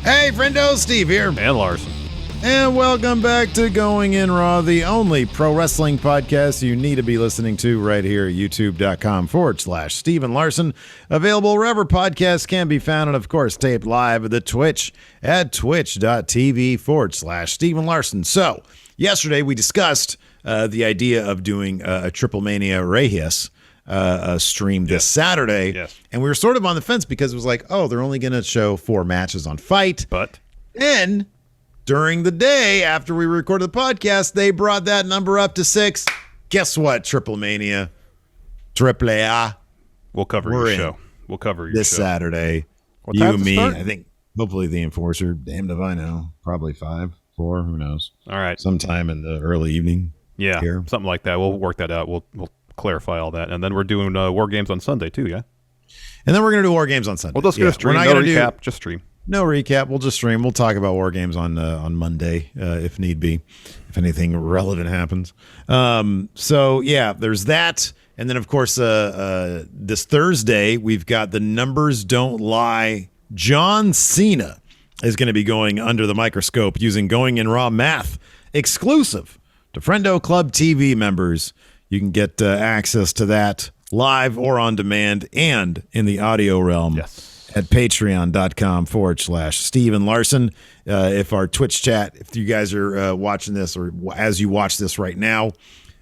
Hey, friendo, Steve here. And Larson. And welcome back to Going In Raw, the only pro wrestling podcast you need to be listening to right here at youtube.com/Steven Larson. Available wherever podcasts can be found, and of course, taped live at the Twitch at twitch.tv/Steven Larson. So, yesterday we discussed the idea of doing a Triple Mania Reyes stream this Saturday. Yes. And we were sort of on the fence because it was like, oh, they're only going to show 4 matches on Fight. But then during the day after we recorded the podcast, they brought that number up to 6. Guess what, Triple Mania, Triple A. we'll cover your show. We'll cover your this show. Saturday. What You, time to me, start? I think hopefully the Enforcer. Damned if I know. Probably 5, 4, who knows. All right. Sometime in the early evening. Yeah, here. something like that. We'll work that out. We'll clarify all that. And then we're doing War Games on Sunday, too, yeah? And then we're going to do War Games on Sunday. We'll just go stream. We're not No gonna recap, just stream. No recap. We'll just stream. We'll talk about War Games on Monday if need be, if anything relevant happens. So, yeah, there's that. And then, of course, this Thursday, we've got the Numbers Don't Lie. John Cena is going to be going under the microscope using Going In Raw math exclusive to Friendo Club TV members. You can get access to that live or on demand and in the audio realm. Yes. At patreon.com/Steven Larson. If our Twitch chat, if you guys are watching this or as you watch this right now,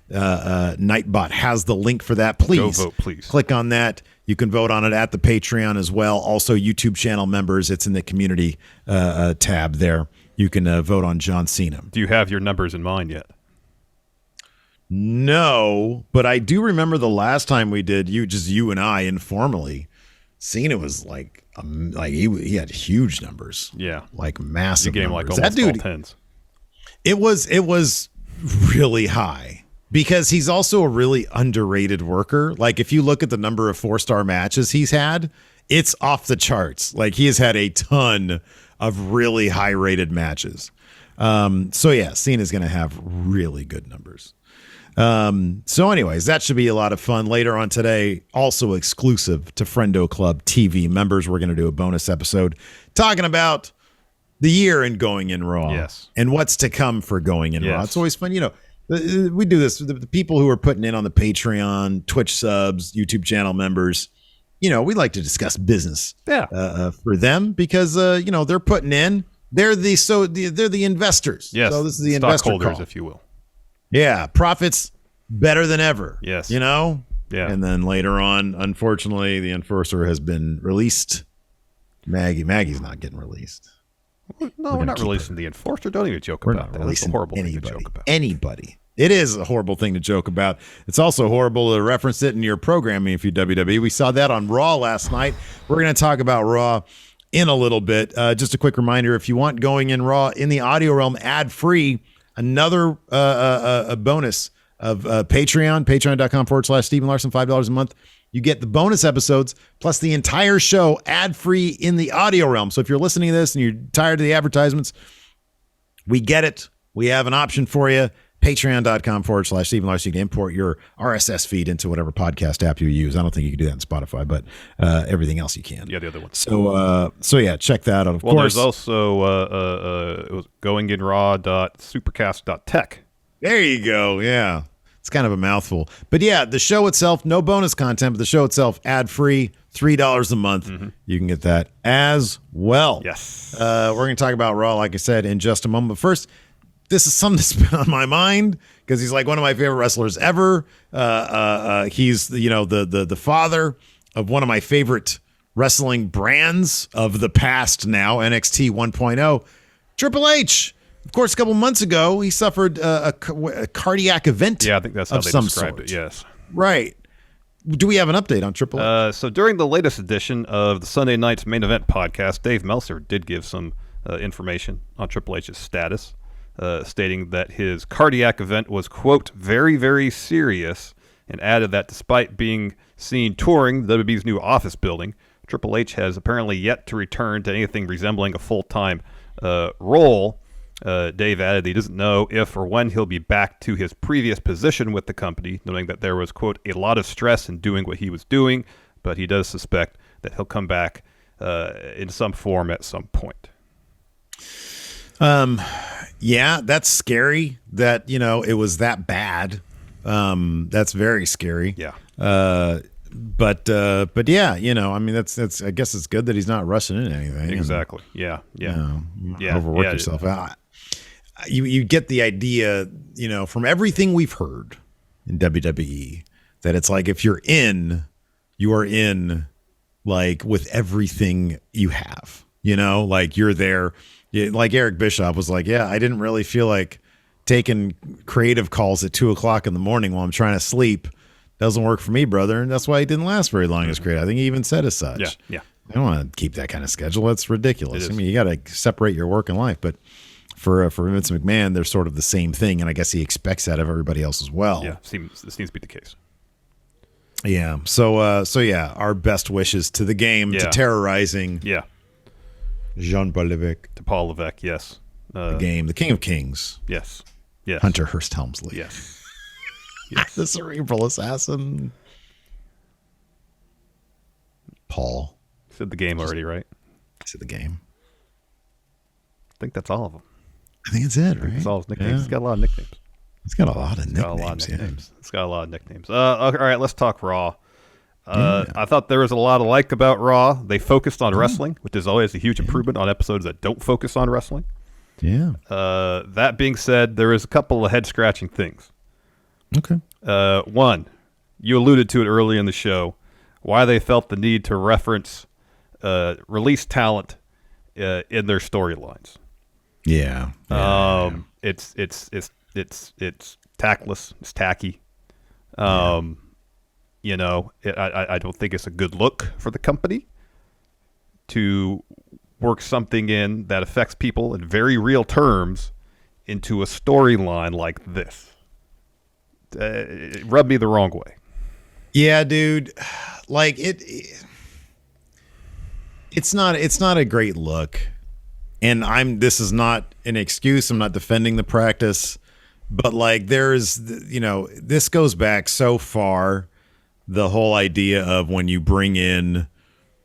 Nightbot has the link for that. Please, Go vote, please. Click on that. You can vote on it at the Patreon as well. Also, YouTube channel members, it's in the community tab there. You can vote on John Cena. Do you have your numbers in mind yet? No, but I do remember the last time we did you and I informally. Cena was like he had huge numbers. Yeah, like massive. The game numbers. like almost that dude, all tens. It was really high because he's also a really underrated worker. Like if you look at the number of 4-star matches he's had, it's off the charts. Like he has had a ton of really high rated matches. So yeah, Cena's going to have really good numbers. So anyways, that should be a lot of fun later on today. Also exclusive to Friendo Club TV members, we're going to do a bonus episode talking about the year in Going In Raw. Yes. And what's to come for Going In Raw. Yes. It's always fun. You know, we do this. The people who are putting in on the Patreon, Twitch subs, YouTube channel members, you know, we like to discuss business for them because, you know, they're putting in. They're the investors. Yes. So this is the investor stockholders, call. if you will. Yeah, profits better than ever. Yes. You know? Yeah. And then later on, unfortunately, the Enforcer has been released. Maggie's not getting released. No, we're not releasing the Enforcer. Don't even joke about that. That's a horrible thing to joke about. Anybody. It is a horrible thing to joke about. It's also horrible to reference it in your programming if you WWE. We saw that on Raw last night. We're going to talk about Raw in a little bit. Just a quick reminder, if you want Going In Raw in the audio realm ad-free, another a bonus of patreon.com/Steven Larson, $5 a month. You get the bonus episodes plus the entire show ad-free in the audio realm. So if you're listening to this and you're tired of the advertisements, we get it. We have an option for you. Patreon.com/Steven Larson. You can import your RSS feed into whatever podcast app you use. I don't think you can do that in Spotify, but everything else you can. Yeah, the other ones. So yeah, check that out. Of well, course, there's also it was goinginraw.supercast.tech. There you go. Yeah. It's kind of a mouthful. But yeah, the show itself, no bonus content, but the show itself, ad-free, $3 a month. Mm-hmm. You can get that as well. Yes. We're going to talk about Raw, like I said, in just a moment. But first, this is something that's been on my mind because he's like one of my favorite wrestlers ever. He's, you know, the father of one of my favorite wrestling brands of the past now, NXT 1.0, Triple H. Of course, a couple months ago, he suffered a cardiac event. Yeah, I think that's how they described it, yes. Right. Do we have an update on Triple H? So during the latest edition of the Sunday Night's Main Event podcast, Dave Meltzer did give some information on Triple H's status, stating that his cardiac event was, quote, very, very serious, and added that despite being seen touring the WWE's new office building, Triple H has apparently yet to return to anything resembling a full-time role. Dave added that he doesn't know if or when he'll be back to his previous position with the company, knowing that there was, quote, a lot of stress in doing what he was doing, but he does suspect that he'll come back in some form at some point. Yeah, that's scary that, it was that bad. That's very scary. Yeah. But yeah, I mean, that's, I guess it's good that he's not rushing into anything. Exactly. Yeah. Overwork yourself. You get the idea, from everything we've heard in WWE, that it's like, if you're in, you are in, like, with everything you have, like you're there. Like Eric Bischoff was like, yeah, I didn't really feel like taking creative calls at 2:00 in the morning while I'm trying to sleep. Doesn't work for me, brother. And that's why he didn't last very long as creative. I think he even said as such. Yeah. I don't want to keep that kind of schedule. That's ridiculous. I mean, you got to separate your work and life. But for Vince McMahon, they're sort of the same thing. And I guess he expects that of everybody else as well. Yeah, this seems to be the case. Yeah. So yeah, our best wishes to the game, to terrorizing Jean-Paul Levesque. To Paul Levesque, yes. The game, the King of Kings. Yes. Hunter Hearst Helmsley. Yes. The cerebral assassin. Paul. Said the game already, right? Said the game. I think that's all of them. I think it's it, right? That's all his nicknames. Yeah. He's got a lot of nicknames. It's got a lot of nicknames. It's got a lot of nicknames. All right, let's talk Raw. I thought there was a lot to like about Raw. They focused on wrestling, which is always a huge improvement on episodes that don't focus on wrestling. Yeah. That being said, there is a couple of head-scratching things. Okay. One, you alluded to it early in the show, why they felt the need to reference release talent in their storylines. Yeah. It's tactless. It's tacky. I don't think it's a good look for the company to work something in that affects people in very real terms into a storyline like this. It rubbed me the wrong way. Yeah, dude. Like it's not a great look. And this is not an excuse. I'm not defending the practice, but like this goes back so far. The whole idea of when you bring in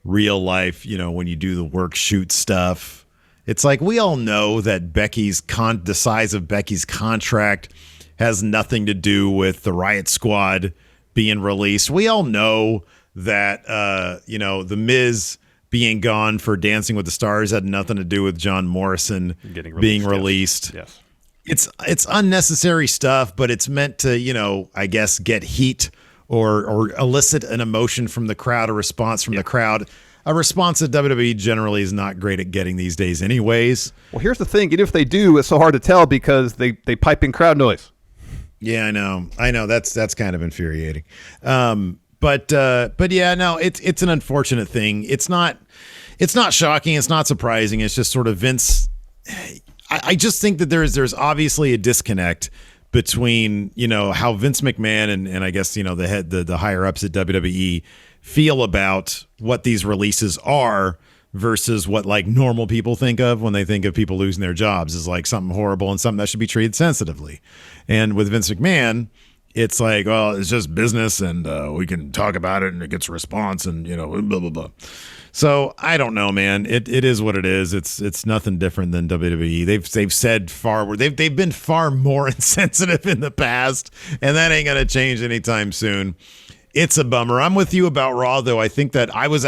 real life, when you do the work shoot stuff, it's like, we all know that the size of Becky's contract has nothing to do with the Riot Squad being released. We all know that, the Miz being gone for Dancing with the Stars had nothing to do with John Morrison being released. Yes. It's unnecessary stuff, but it's meant to, I guess, get heat or elicit an emotion from the crowd, a response from the crowd. A response that WWE generally is not great at getting these days anyways. Well, here's the thing. Even if they do, it's so hard to tell because they pipe in crowd noise. Yeah, I know. That's kind of infuriating. But yeah, no, it's an unfortunate thing. It's not shocking. It's not surprising. It's just sort of Vince. I just think that there's obviously a disconnect between, how Vince McMahon and I guess, the higher ups at WWE feel about what these releases are versus what like normal people think of when they think of people losing their jobs is like something horrible and something that should be treated sensitively. And with Vince McMahon, it's like, well, it's just business and we can talk about it and it gets a response and, blah, blah, blah. So I don't know, man. It is what it is. It's nothing different than WWE. They've said they've been far more insensitive in the past, and that ain't gonna change anytime soon. It's a bummer. I'm with you about Raw, though. I think that I was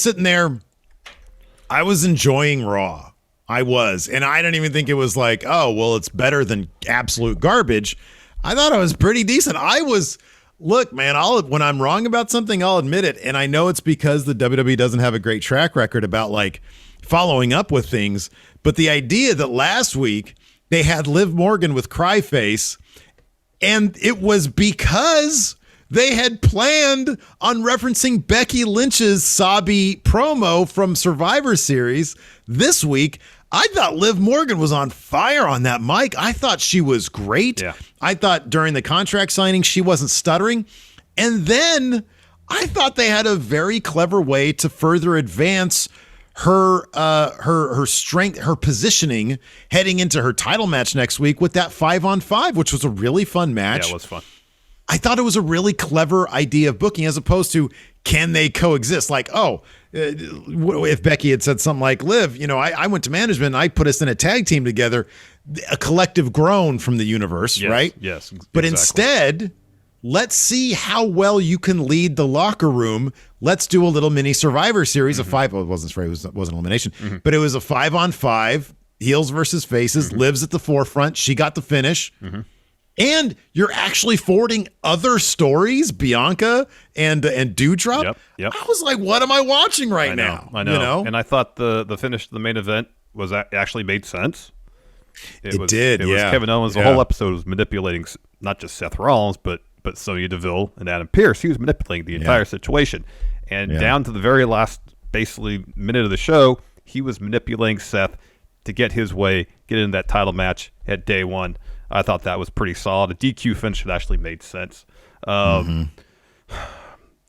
sitting there, I was enjoying Raw. I was, and I didn't even think it was like, oh, well, it's better than absolute garbage. I thought it was pretty decent. Look, man, when I'm wrong about something, I'll admit it. And I know it's because the WWE doesn't have a great track record about like following up with things. But the idea that last week they had Liv Morgan with Cryface, and it was because they had planned on referencing Becky Lynch's Sabi promo from Survivor Series this week. I thought Liv Morgan was on fire on that mic. I thought she was great. Yeah. I thought during the contract signing, she wasn't stuttering. And then I thought they had a very clever way to further advance her strength, her positioning heading into her title match next week with that 5-on-5, which was a really fun match. Yeah, it was fun. I thought it was a really clever idea of booking as opposed to can they coexist? Like, oh, if Becky had said something like, Liv, I went to management and I put us in a tag team together, a collective groan from the universe, right? Yes. But exactly. instead, let's see how well you can lead the locker room. Let's do a little mini Survivor Series of 5. Well, it wasn't elimination, but it was a 5-on-5, heels versus faces. Liv's at the forefront. She got the finish. And you're actually forwarding other stories, Bianca and Doudrop. Yep. I was like, what am I watching right now? I know. And I thought the finish of the main event was actually made sense. It was Kevin Owens. The whole episode was manipulating not just Seth Rollins, but Sonya Deville and Adam Pearce. He was manipulating the entire situation. And down to the very last, basically, minute of the show, he was manipulating Seth to get his way, get into that title match at day one. I thought that was pretty solid. A DQ finish that actually made sense. The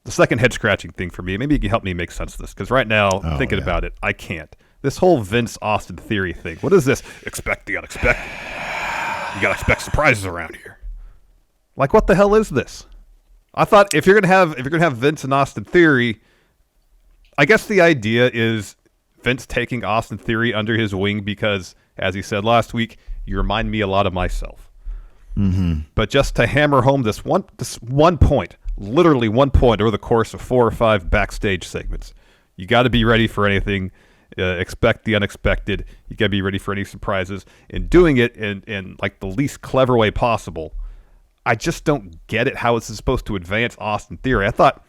second head-scratching thing for me, maybe you can help me make sense of this, because right now, thinking about it, I can't. This whole Vince Austin theory thing. What is this? Expect the unexpected. You got to expect surprises around here. Like, what the hell is this? I thought if you're gonna have Vince and Austin Theory, I guess the idea is Vince taking Austin Theory under his wing because, as he said last week, you remind me a lot of myself. But just to hammer home this one point, literally 1 point over the course of 4 or 5 backstage segments, you got to be ready for anything. Expect the unexpected. You got to be ready for any surprises. And doing it in like the least clever way possible. I just don't get it, how it's supposed to advance Austin Theory. I thought,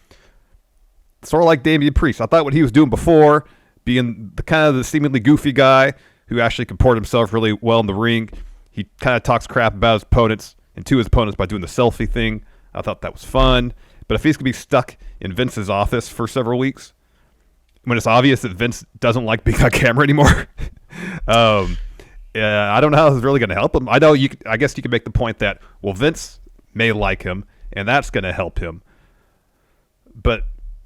sort of like Damian Priest, I thought what he was doing before, being the kind of the seemingly goofy guy who actually comported himself really well in the ring. He kind of talks crap about his opponents and to his opponents by doing the selfie thing. I thought that was fun. But if he's going to be stuck in Vince's office for several weeks, when it's obvious that Vince doesn't like being on camera anymore, I don't know how it's really going to help him. I guess you could make the point that, well, Vince may like him, and that's going to help him. But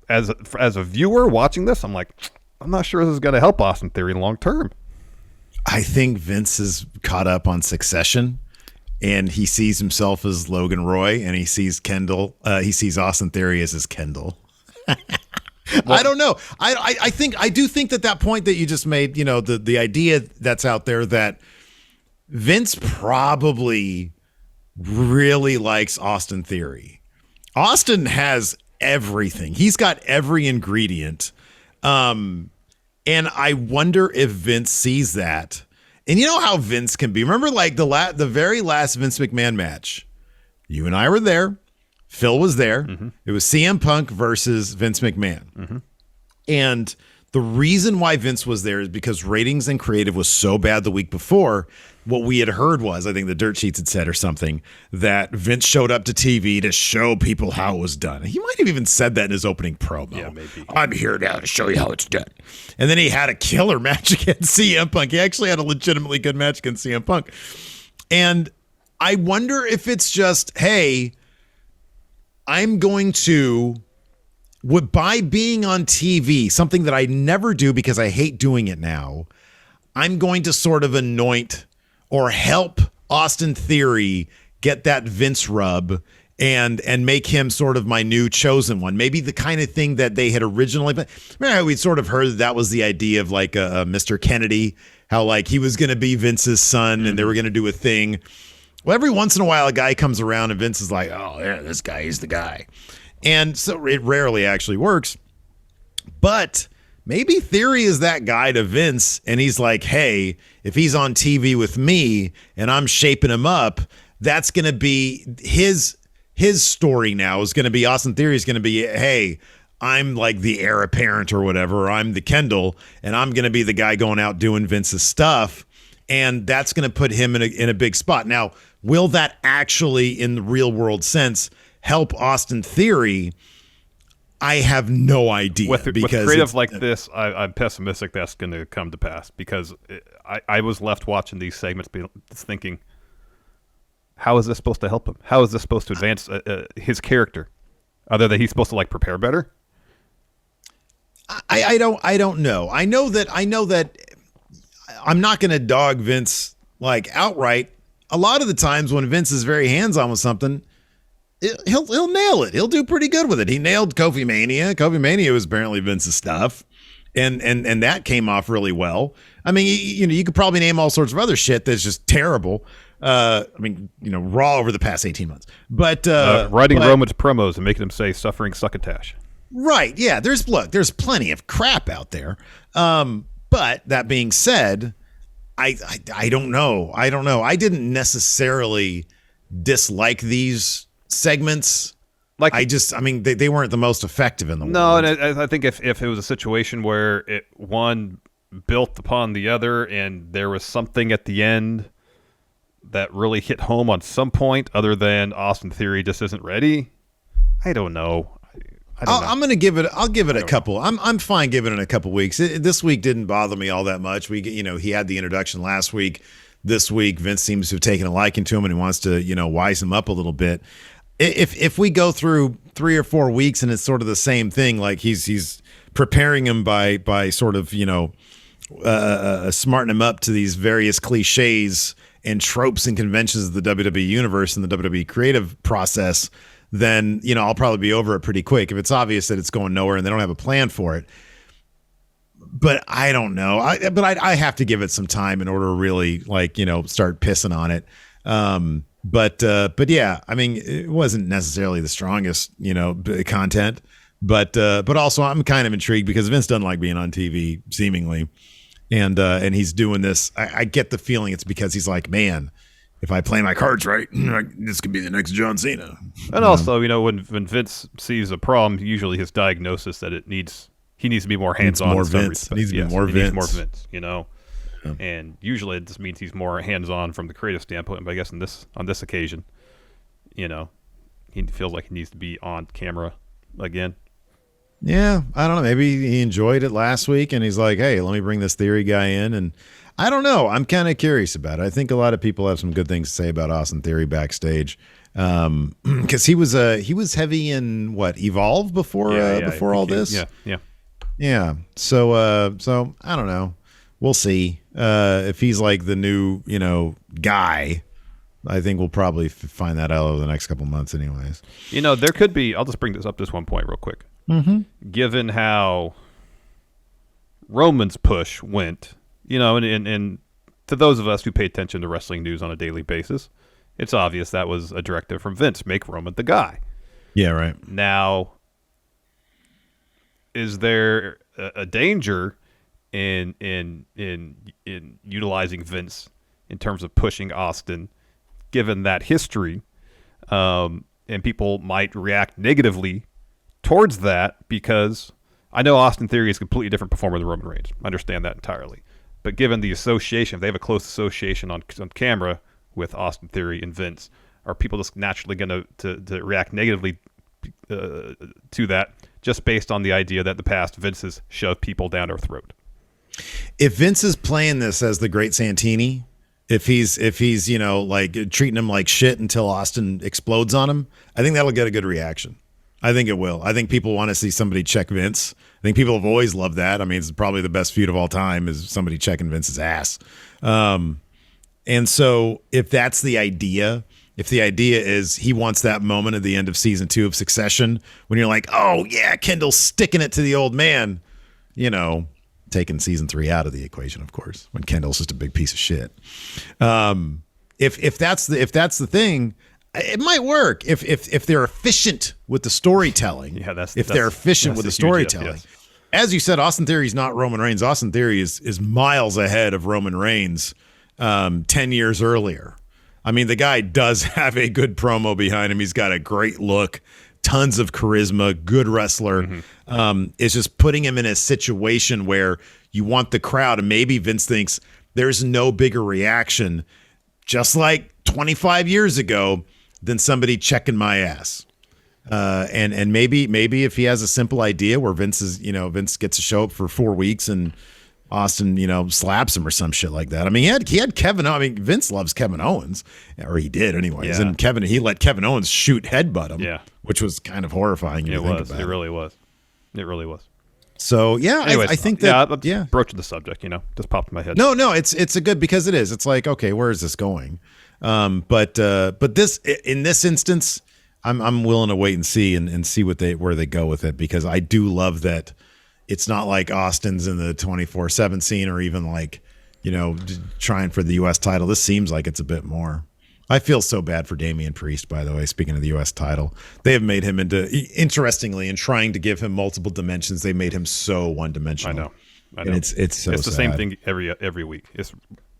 as a viewer watching this, I'm like, I'm not sure this is going to help Austin Theory long term. I think Vince is caught up on Succession, and he sees himself as Logan Roy, and he sees Austin Theory as his Kendall. Well, I don't know. I do think that point that you just made, the idea that's out there that Vince probably really likes Austin Theory. Austin has everything. He's got every ingredient. And I wonder if Vince sees that. And you know how Vince can be. Remember, like the very last Vince McMahon match. You and I were there. Phil was there. It was CM Punk versus Vince McMahon. And the reason why Vince was there is because ratings and creative was so bad the week before. What we had heard was, I think the dirt sheets had said or something, that Vince showed up to TV to show people how it was done. He might have even said that in his opening promo. Yeah, maybe. I'm here now to show you how it's done. And then he had a killer match against CM Punk. He actually had a legitimately good match against CM Punk. And I wonder if it's just, hey, I'm going to, by being on TV, something that I never do because I hate doing it now, I'm going to sort of anoint or help Austin Theory get that Vince rub and make him sort of my new chosen one. Maybe the kind of thing that they had originally, but remember how we'd sort of heard that was the idea of like a Mr. Kennedy, how like he was going to be Vince's son and they were going to do a thing. Well, every once in a while, a guy comes around and Vince is like, oh, yeah, this guy is the guy. And so it rarely actually works. But maybe Theory is that guy to Vince, and he's like, hey, if he's on TV with me and I'm shaping him up, that's going to be his story now is going to be, Austin Theory is going to be, hey, I'm like the heir apparent or whatever, or I'm the Kendall, and I'm going to be the guy going out doing Vince's stuff. And that's going to put him in a big spot. Now, will that actually, in the real world sense, help Austin Theory? I have no idea. With creative like this, I'm pessimistic that's going to come to pass because I was left watching these segments thinking, how is this supposed to help him? How is this supposed to advance his character? Other than he's supposed to like prepare better? I don't know. I know that I'm not going to dog Vince like outright. A lot of the times when Vince is very hands-on with something, he'll nail it. He'll do pretty good with it. He nailed Kofi Mania. Kofi Mania was apparently Vince's stuff, and that came off really well. I mean, you could probably name all sorts of other shit that's just terrible. I mean, Raw over the past 18 months, but writing Roman's promos and making him say "suffering succotash." Right? Yeah. There's plenty of crap out there. But that being said, I don't know. I didn't necessarily dislike these segments. They weren't the most effective in the world. No, and I think if it was a situation where one built upon the other and there was something at the end that really hit home on some point other than Austin Theory just isn't ready, I don't know. I'm going to give it. I'll give it a couple. I'm fine giving it a couple weeks. This week didn't bother me all that much. He had the introduction last week. This week, Vince seems to have taken a liking to him, and he wants to, wise him up a little bit. If we go through 3 or 4 weeks and it's sort of the same thing, like he's preparing him by sort of smarting him up to these various cliches and tropes and conventions of the WWE universe and the WWE creative process, then, I'll probably be over it pretty quick. If it's obvious that it's going nowhere and they don't have a plan for it. But I don't know. I have to give it some time in order to really start pissing on it. But yeah, I mean, it wasn't necessarily the strongest, content, but also I'm kind of intrigued because Vince doesn't like being on TV seemingly. And he's doing this. I get the feeling it's because he's like, man, if I play my cards right, this could be the next John Cena. And also, when Vince sees a problem, usually his diagnosis that he needs to be more hands-on. More Vince. He needs to be more Vince. Needs more Vince, Yeah. And usually it just means he's more hands-on from the creative standpoint. But I guess on this occasion, he feels like he needs to be on camera again. Yeah, I don't know. Maybe he enjoyed it last week and he's like, hey, let me bring this Theory guy in. And I don't know. I'm kind of curious about it. I think a lot of people have some good things to say about Austin Theory backstage. Because he was heavy in Evolve before all this. Yeah. So I don't know. We'll see. If he's like the new, guy, I think we'll probably find that out over the next couple months anyways. There could be, I'll just bring this up this one point real quick. Mm-hmm. Given how Roman's push went, and to those of us who pay attention to wrestling news on a daily basis, it's obvious that was a directive from Vince, make Roman the guy. Yeah, right. Now, is there a danger in utilizing Vince in terms of pushing Austin, given that history, and people might react negatively towards that? Because I know Austin Theory is a completely different performer than Roman Reigns. I understand that entirely. But given the association, if they have a close association on camera with Austin Theory and Vince, are people just naturally going to react negatively to that, just based on the idea that in the past Vince has shoved people down our throat? If Vince is playing this as the Great Santini, if he's treating him like shit until Austin explodes on him, I think that'll get a good reaction. I think it will. I think people want to see somebody check Vince. I think people have always loved that. I mean, it's probably the best feud of all time is somebody checking Vince's ass. And so if that's the idea, if the idea is he wants that moment at the end of season 2 of Succession when you're like, oh yeah, Kendall's sticking it to the old man, taking season 3 out of the equation, of course, when Kendall's just a big piece of shit. If that's the thing, it might work if they're efficient with the storytelling. Yeah, they're efficient with the storytelling. Yes. As you said, Austin Theory is not Roman Reigns. Austin Theory is miles ahead of Roman Reigns 10 years earlier. I mean, the guy does have a good promo behind him. He's got a great look, tons of charisma, good wrestler. Mm-hmm. It's just putting him in a situation where you want the crowd, and maybe Vince thinks there's no bigger reaction, just like 25 years ago, than somebody checking my ass. And maybe if he has a simple idea where Vince gets to show up for 4 weeks and Austin, slaps him or some shit like that. I mean, he had Kevin. I mean, Vince loves Kevin Owens, or he did anyways. Yeah. And he let Kevin Owens headbutt him. Yeah. Which was kind of horrifying. It was. It really was. It really was. So yeah, anyways, I think that broaching the subject, just popped in my head. No, it's a good, because it is. It's like, okay, where is this going? But this, in this instance, I'm willing to wait and see and see where they go with it, because I do love that it's not like Austin's in the 24/7 scene or even like, trying for the U.S. title. This seems like it's a bit more. I feel so bad for Damian Priest, by the way, speaking of the U.S. title. They have made him interestingly, in trying to give him multiple dimensions, they made him so one-dimensional. I know. And it's so the sad. Same thing every week. It's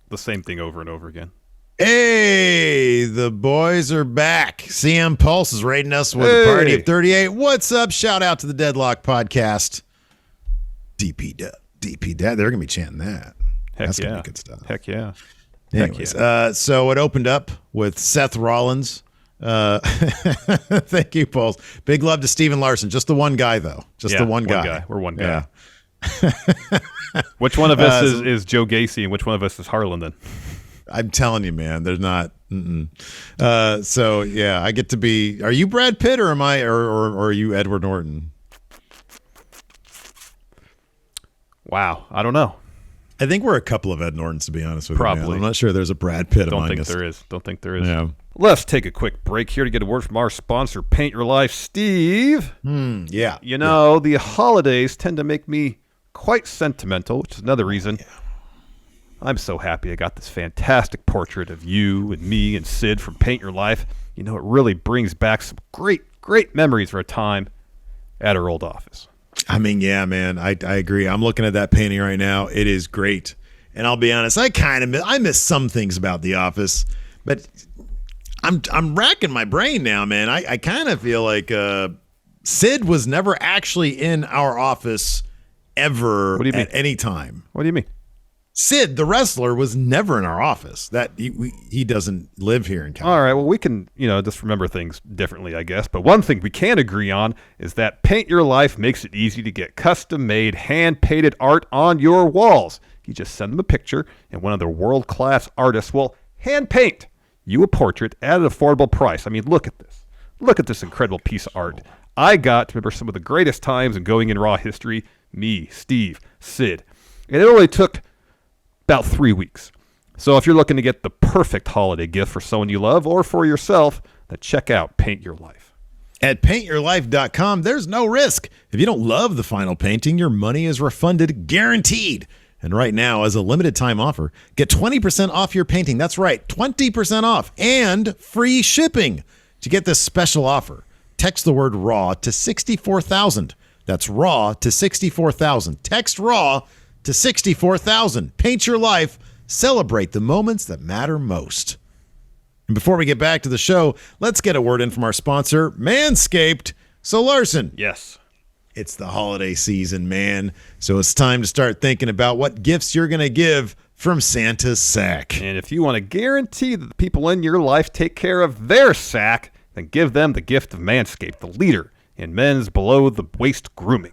the same thing over and over again. Hey, the boys are back. CM Pulse is rating us with a party of 38. What's up? Shout out to the Deadlock Podcast. DP Dad. They're going to be chanting that. That's going to be good stuff. Heck yeah. Anyways, so it opened up with Seth Rollins. Thank you, Pulse. Big love to Steven Larson. Just the one guy, though. The one guy. We're one guy. Yeah. Which one of us is Joe Gacy and which one of us is Harlan then? I'm telling you, man, there's not. So yeah, I get to be. Are you Brad Pitt or am I, or are you Edward Norton? Wow, I don't know. I think we're a couple of Ed Nortons, to be honest with you. Probably. Man. I'm not sure there's a Brad Pitt among us. Don't think there is. Yeah. Let's take a quick break here to get a word from our sponsor, Paint Your Life, Steve. Yeah. The holidays tend to make me quite sentimental, which is another reason I'm so happy I got this fantastic portrait of you and me and Sid from Paint Your Life. It really brings back some great memories of our time at our old office. I mean, yeah, man, I agree. I'm looking at that painting right now. It is great. And I'll be honest, I miss some things about the office, but I'm racking my brain now, man. I kind of feel like Sid was never actually in our office ever at any time. What do you mean? Sid, the wrestler, was never in our office. That he doesn't live here in California. All right, well, we can, just remember things differently, I guess. But one thing we can agree on is that Paint Your Life makes it easy to get custom-made, hand-painted art on your walls. You just send them a picture, and one of their world-class artists will hand-paint you a portrait at an affordable price. I mean, look at this. Look at this incredible piece of art. I got to remember some of the greatest times in Going in Raw history. Me, Steve, Sid. And it only took about 3 weeks. So if you're looking to get the perfect holiday gift for someone you love or for yourself, then check out Paint Your Life. At paintyourlife.com, there's no risk. If you don't love the final painting, your money is refunded, guaranteed. And right now, as a limited time offer, get 20% off your painting. That's right, 20% off and free shipping. To get this special offer, text the word RAW to 64,000. That's RAW to 64,000. Text RAW to 64,000. Paint Your Life. Celebrate the moments that matter most. And before we get back to the show, let's get a word in from our sponsor, Manscaped. So, Larson. Yes. It's the holiday season, man. So it's time to start thinking about what gifts you're going to give from Santa's sack. And if you want to guarantee that the people in your life take care of their sack, then give them the gift of Manscaped, the leader in men's below-the-waist grooming.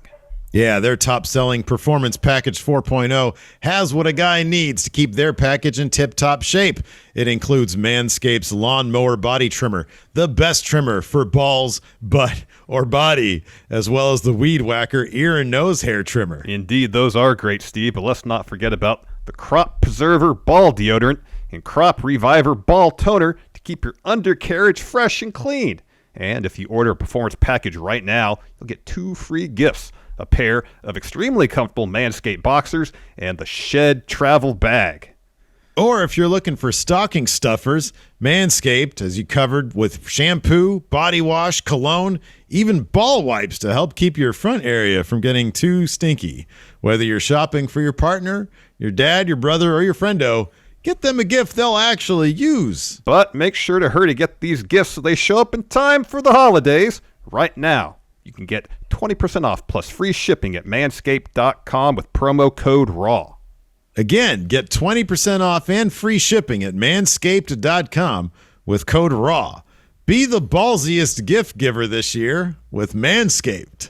Yeah, their top-selling Performance Package 4.0 has what a guy needs to keep their package in tip-top shape. It includes Manscaped's Lawnmower Body Trimmer, the best trimmer for balls, butt, or body, as well as the Weed Whacker Ear and Nose Hair Trimmer. Indeed, those are great, Steve, but let's not forget about the Crop Preserver Ball Deodorant and Crop Reviver Ball Toner to keep your undercarriage fresh and clean. And if you order a Performance Package right now, you'll get 2 free gifts. A pair of extremely comfortable Manscaped boxers, and the Shed Travel Bag. Or if you're looking for stocking stuffers, Manscaped has you covered with shampoo, body wash, cologne, even ball wipes to help keep your front area from getting too stinky. Whether you're shopping for your partner, your dad, your brother, or your friendo, get them a gift they'll actually use. But make sure to hurry to get these gifts so they show up in time for the holidays. Right now, you can get 20% off plus free shipping at manscaped.com with promo code RAW. Again, get 20% off and free shipping at manscaped.com with code RAW. Be the ballsiest gift giver this year with Manscaped.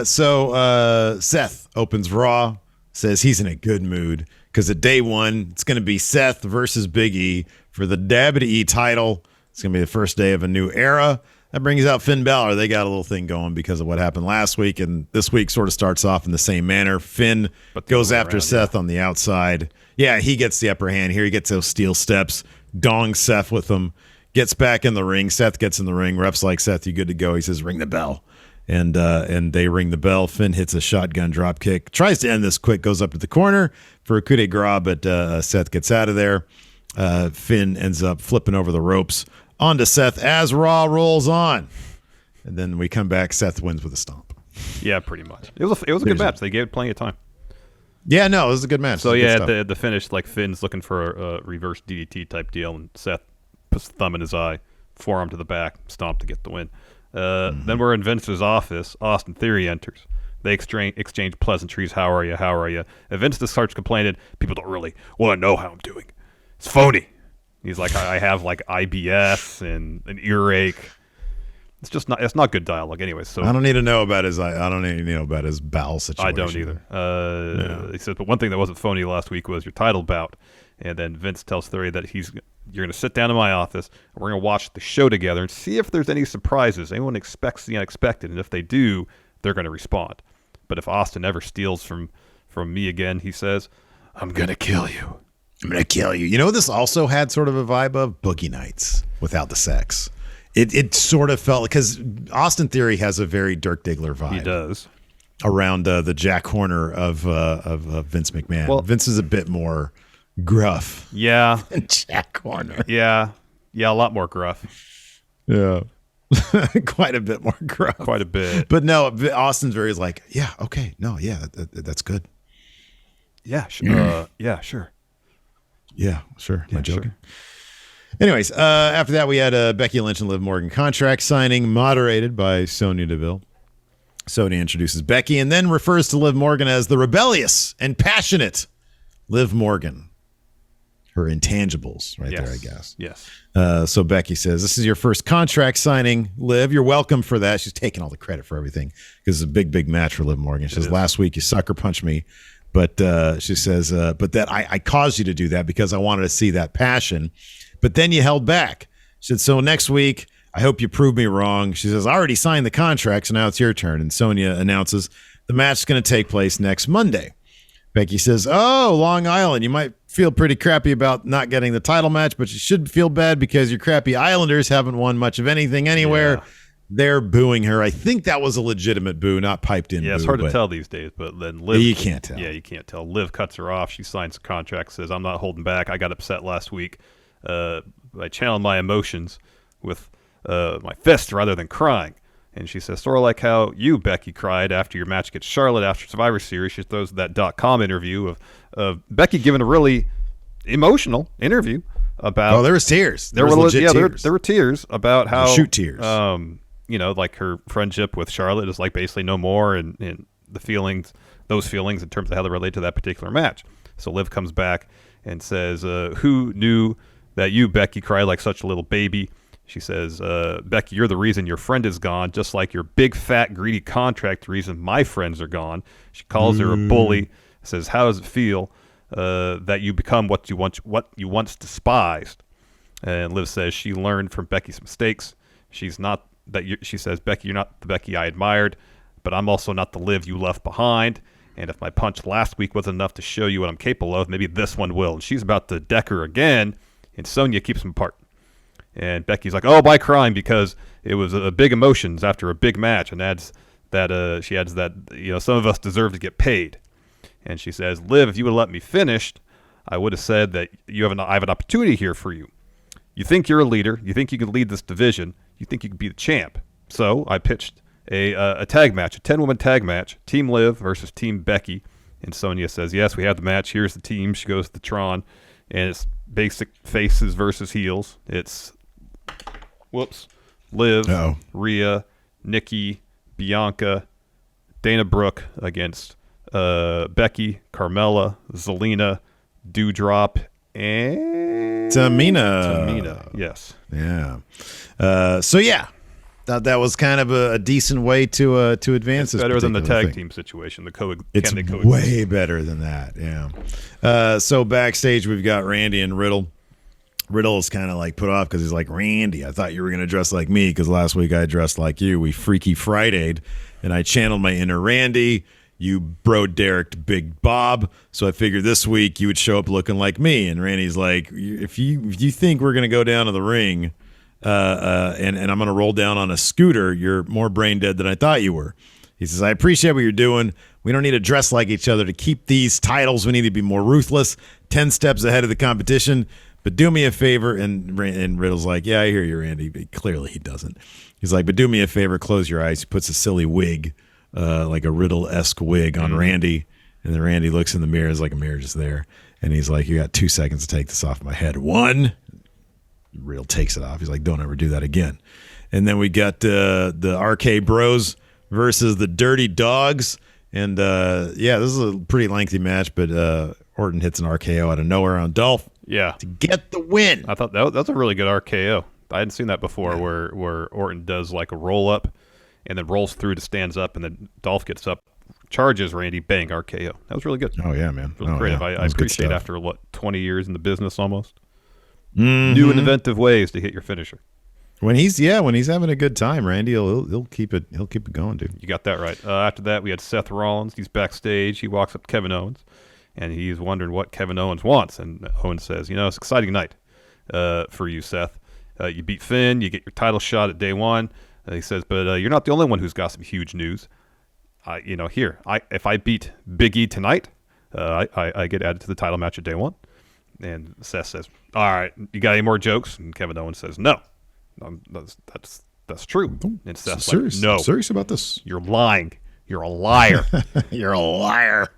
So Seth opens Raw, says he's in a good mood because at day one, it's going to be Seth versus Big E for the WWE title. It's going to be the first day of a new era. That brings out Finn Balor. They got a little thing going because of what happened last week, and this week sort of starts off in the same manner. Finn goes after Seth on the outside. Yeah, he gets the upper hand here. He gets those steel steps, dongs Seth with them, Gets back in the ring. Seth gets in the ring. Ref's like, Seth, you good to go? He says, ring the bell. And they ring the bell. Finn hits a shotgun drop kick. Tries to end this quick. Goes up to the corner for a coup de grace, but Seth gets out of there. Finn ends up flipping over the ropes onto Seth as Raw rolls on. And then we come back. Seth wins with a stomp. Yeah, pretty much. It was a good match. They gave it plenty of time. Yeah, no, it was a good match. So yeah, at the finish, like Finn's looking for a reverse DDT type deal, and Seth puts the thumb in his eye, forearm to the back, stomp to get the win. Then we're in Vince's office. Austin Theory enters. They exchange pleasantries. How are you? How are you? And Vince just starts complaining. People don't really want to know how I'm doing. It's phony. He's like, I have like IBS and an earache. It's just not. It's not good dialogue, anyway. So I don't need to know about his. I don't need to know about his bowel situation. I don't either. He says, but one thing that wasn't phony last week was your title bout. And then Vince tells Theory that you're going to sit down in my office and we're going to watch the show together and see if there's any surprises. Anyone expects the unexpected, and if they do, they're going to respond. But if Austin ever steals from me again, he says, I'm going to kill you. I'm going to kill you. You know, this also had sort of a vibe of Boogie Nights without the sex. It sort of felt, because Austin Theory has a very Dirk Diggler vibe. He does. Around the Jack Horner of Vince McMahon. Well, Vince is a bit more gruff. Yeah. Than Jack Horner. Yeah, a lot more gruff. Yeah. Quite a bit more gruff. Quite a bit. But no, Austin's very like, yeah, okay, no, yeah, that's good. Yeah, sure. Yeah, sure. Yeah, sure. Am I joking? Sure. Anyways, after that, we had Becky Lynch and Liv Morgan contract signing, moderated by Sonya Deville. Sonya introduces Becky and then refers to Liv Morgan as the rebellious and passionate Liv Morgan. Her intangibles right there, I guess. Yes. So Becky says, this is your first contract signing, Liv. You're welcome for that. She's taking all the credit for everything because it's a big, big match for Liv Morgan. She says, last week you sucker punched me. But she says, but that I caused you to do that because I wanted to see that passion. But then you held back. She said, so next week, I hope you prove me wrong. She says, I already signed the contract, so now it's your turn. And Sonya announces the match is going to take place next Monday. Becky says, oh, Long Island, you might feel pretty crappy about not getting the title match, but you should feel bad because your crappy Islanders haven't won much of anything anywhere. Yeah. They're booing her. I think that was a legitimate boo, not piped in. Yeah, it's hard to tell these days, but then Liv. You can't tell. Yeah, you can't tell. Liv cuts her off. She signs a contract, says, I'm not holding back. I got upset last week. I channeled my emotions with my fists rather than crying. And she says, sort of like how you, Becky, cried after your match against Charlotte after Survivor Series. She throws that .com interview of Becky giving a really emotional interview about. Oh, there was tears. There were tears. There were tears about how shoot tears. Like her friendship with Charlotte is like basically no more, and the feelings, those feelings in terms of how they relate to that particular match. So Liv comes back and says, "Who knew that you, Becky, cry like such a little baby?" She says, Becky, you're the reason your friend is gone, just like your big, fat, greedy contract reason my friends are gone. She calls her a bully, says, how does it feel that you become what you once despised? And Liv says she learned from Becky's mistakes. She's not that. She says, Becky, you're not the Becky I admired, but I'm also not the Liv you left behind. And if my punch last week wasn't enough to show you what I'm capable of, maybe this one will. And she's about to deck her again, and Sonya keeps them apart. And Becky's like, oh, by crying because it was big emotions after a big match, and she adds that some of us deserve to get paid. And she says, Liv, if you would have let me finish, I would have said that I have an opportunity here for you. You think you're a leader. You think you can lead this division. You think you can be the champ. So I pitched a tag match, a 10-woman tag match, Team Liv versus Team Becky. And Sonya says, yes, we have the match. Here's the team. She goes to Tron, and it's basic faces versus heels. It's Liv, Rhea, Nikki, Bianca, Dana Brooke against Becky, Carmella, Zelina, Doudrop, and Tamina. Yes. Yeah. That was kind of a decent way to advance. It's better than the tag team situation. It's way better than that. Yeah. So backstage we've got Randy and Riddle. Riddle is kind of like put off because he's like, Randy, I thought you were going to dress like me because last week I dressed like you. We Freaky Friday'd, and I channeled my inner Randy. You bro Derek Big Bob, so I figured this week you would show up looking like me. And Randy's like, if you think we're going to go down to the ring and I'm going to roll down on a scooter. You're more brain dead than I thought you were. He says, I appreciate what you're doing. We don't need to dress like each other to keep these titles. We need to be more ruthless, 10 steps ahead of the competition. But do me a favor. And Riddle's like, yeah, I hear you, Randy. But clearly he doesn't. He's like, but do me a favor. Close your eyes. He puts a silly wig, like a Riddle-esque wig on Randy. And then Randy looks in the mirror. It's like a mirror just there. And he's like, you got 2 seconds to take this off my head. 1. Riddle takes it off. He's like, don't ever do that again. And then we got the RK Bros versus the Dirty Dogs. And, yeah, this is a pretty lengthy match, but Orton hits an RKO out of nowhere on Dolph to get the win. I thought that's a really good RKO. I hadn't seen that before where Orton does like a roll-up and then rolls through to stands up, and then Dolph gets up, charges Randy, bang, RKO. That was really good. Oh, yeah, man. Really creative. Yeah. I appreciate after, 20 years in the business almost. New and inventive ways to hit your finisher. When he's having a good time, Randy he'll keep it going, dude. You got that right. After that, we had Seth Rollins. He's backstage. He walks up to Kevin Owens, and he's wondering what Kevin Owens wants. And Owens says, it's an exciting night for you, Seth. You beat Finn. You get your title shot at day one. He says, but you're not the only one who's got some huge news. If I beat Big E tonight, I get added to the title match at day one. And Seth says, all right, you got any more jokes? And Kevin Owens says, no. That's true. And Seth's serious, like, no. I'm serious about this. You're lying. You're a liar. You're a liar.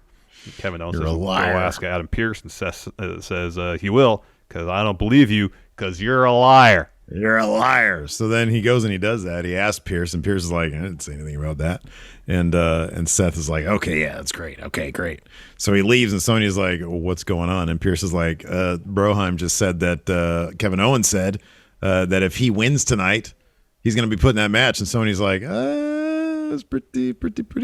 And Kevin Owens says, go ask Adam Pearce. And Seth says, he will, because I don't believe you, because you're a liar. You're a liar. So then he goes and he does that. He asks Pierce, and Pierce is like, I didn't say anything about that. And Seth is like, okay, yeah, that's great. Okay, great. So he leaves, and Sonya's like, well, what's going on? And Pierce is like, Broheim just said that Kevin Owens said that if he wins tonight, he's going to be putting that match. And Sonya's like, that's pretty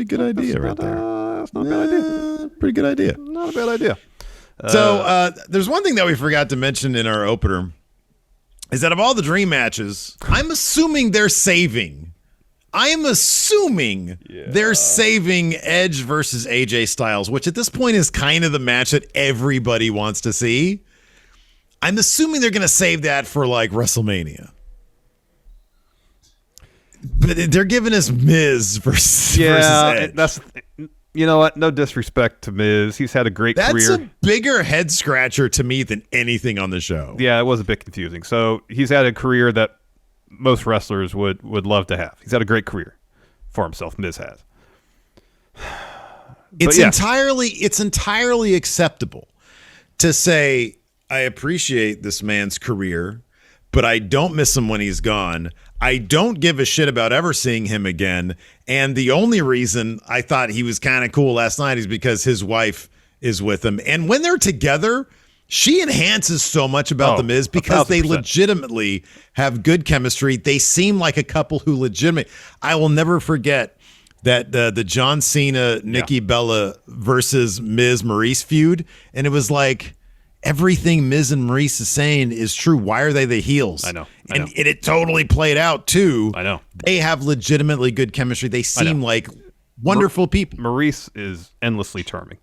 good idea right there. That's not a bad idea. Pretty good idea. Not a bad idea. So there's one thing that we forgot to mention in our opener, is that of all the dream matches, I'm assuming they're saving. They're saving Edge versus AJ Styles, which at this point is kind of the match that everybody wants to see. I'm assuming they're going to save that for like WrestleMania. But they're giving us Miz versus Edge. That's, you know what? No disrespect to Miz. He's had a great career. That's a bigger head scratcher to me than anything on the show. Yeah, it was a bit confusing. So he's had a career that most wrestlers would love to have. He's had a great career for himself. Miz has. It's entirely acceptable to say, I appreciate this man's career, but I don't miss him when he's gone. I don't give a shit about ever seeing him again. And the only reason I thought he was kind of cool last night is because his wife is with him. And when they're together, she enhances so much about The Miz because they legitimately have good chemistry. They seem like a couple who legitimately. I will never forget that the John Cena, Nikki Bella versus Miz Maurice feud. And it was like, everything Miz and Maurice is saying is true. Why are they the heels? I know. And it totally played out, too. I know. They have legitimately good chemistry. They seem like wonderful people. Maurice is endlessly charming.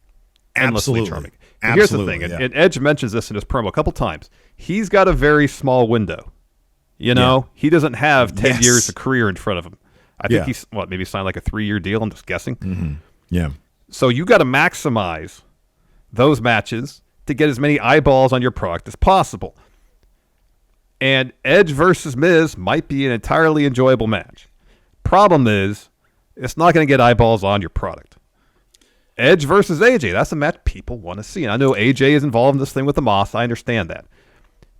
Absolutely. Charming. Here's the thing, and Edge mentions this in his promo a couple times. He's got a very small window. He doesn't have 10 years of career in front of him. I think he's, maybe signed like a 3-year deal, I'm just guessing. Mm-hmm. Yeah. So you got to maximize those matches to get as many eyeballs on your product as possible. And Edge versus Miz might be an entirely enjoyable match. Problem is, it's not going to get eyeballs on your product. Edge versus AJ, that's a match people want to see. And I know AJ is involved in this thing with the Moss. I understand that.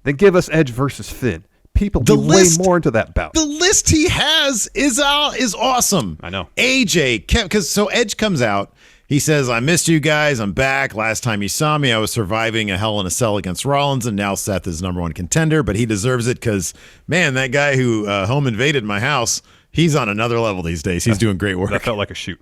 Then give us Edge versus Finn. People be way more into that bout. The list he has is awesome. I know. AJ, because so Edge comes out. He says, I missed you guys. I'm back. Last time you saw me, I was surviving a Hell in a Cell against Rollins, and now Seth is number one contender, but he deserves it because, man, that guy who home invaded my house, he's on another level these days. He's doing great work. That felt like a shoot.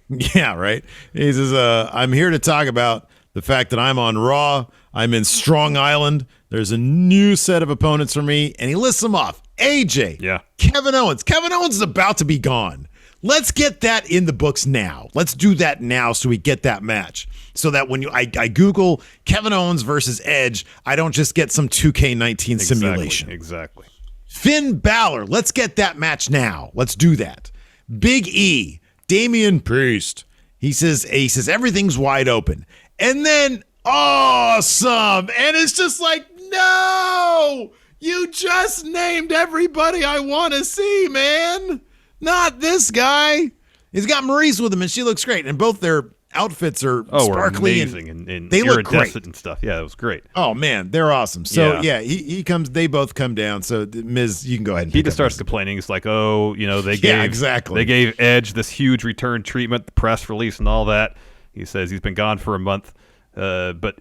Yeah, right? He says, I'm here to talk about the fact that I'm on Raw. I'm in Strong Island. There's a new set of opponents for me, and he lists them off. AJ, Kevin Owens. Kevin Owens is about to be gone. Let's get that in the books now. Let's do that now so we get that match. So that when I Google Kevin Owens versus Edge, I don't just get some 2K19 simulation. Exactly. Finn Balor, let's get that match now. Let's do that. Big E, Damian Priest. He says everything's wide open. And then awesome. And it's just like, no, you just named everybody I want to see, man. Not this guy. He's got Maurice with him, and she looks great. And both their outfits are sparkly, amazing and they look great and stuff. Yeah, it was great. Oh man, they're awesome. So he comes. They both come down. So Miz, you can go ahead. And he just starts complaining. It's like, they gave Edge this huge return treatment, the press release, and all that. He says he's been gone for a month, but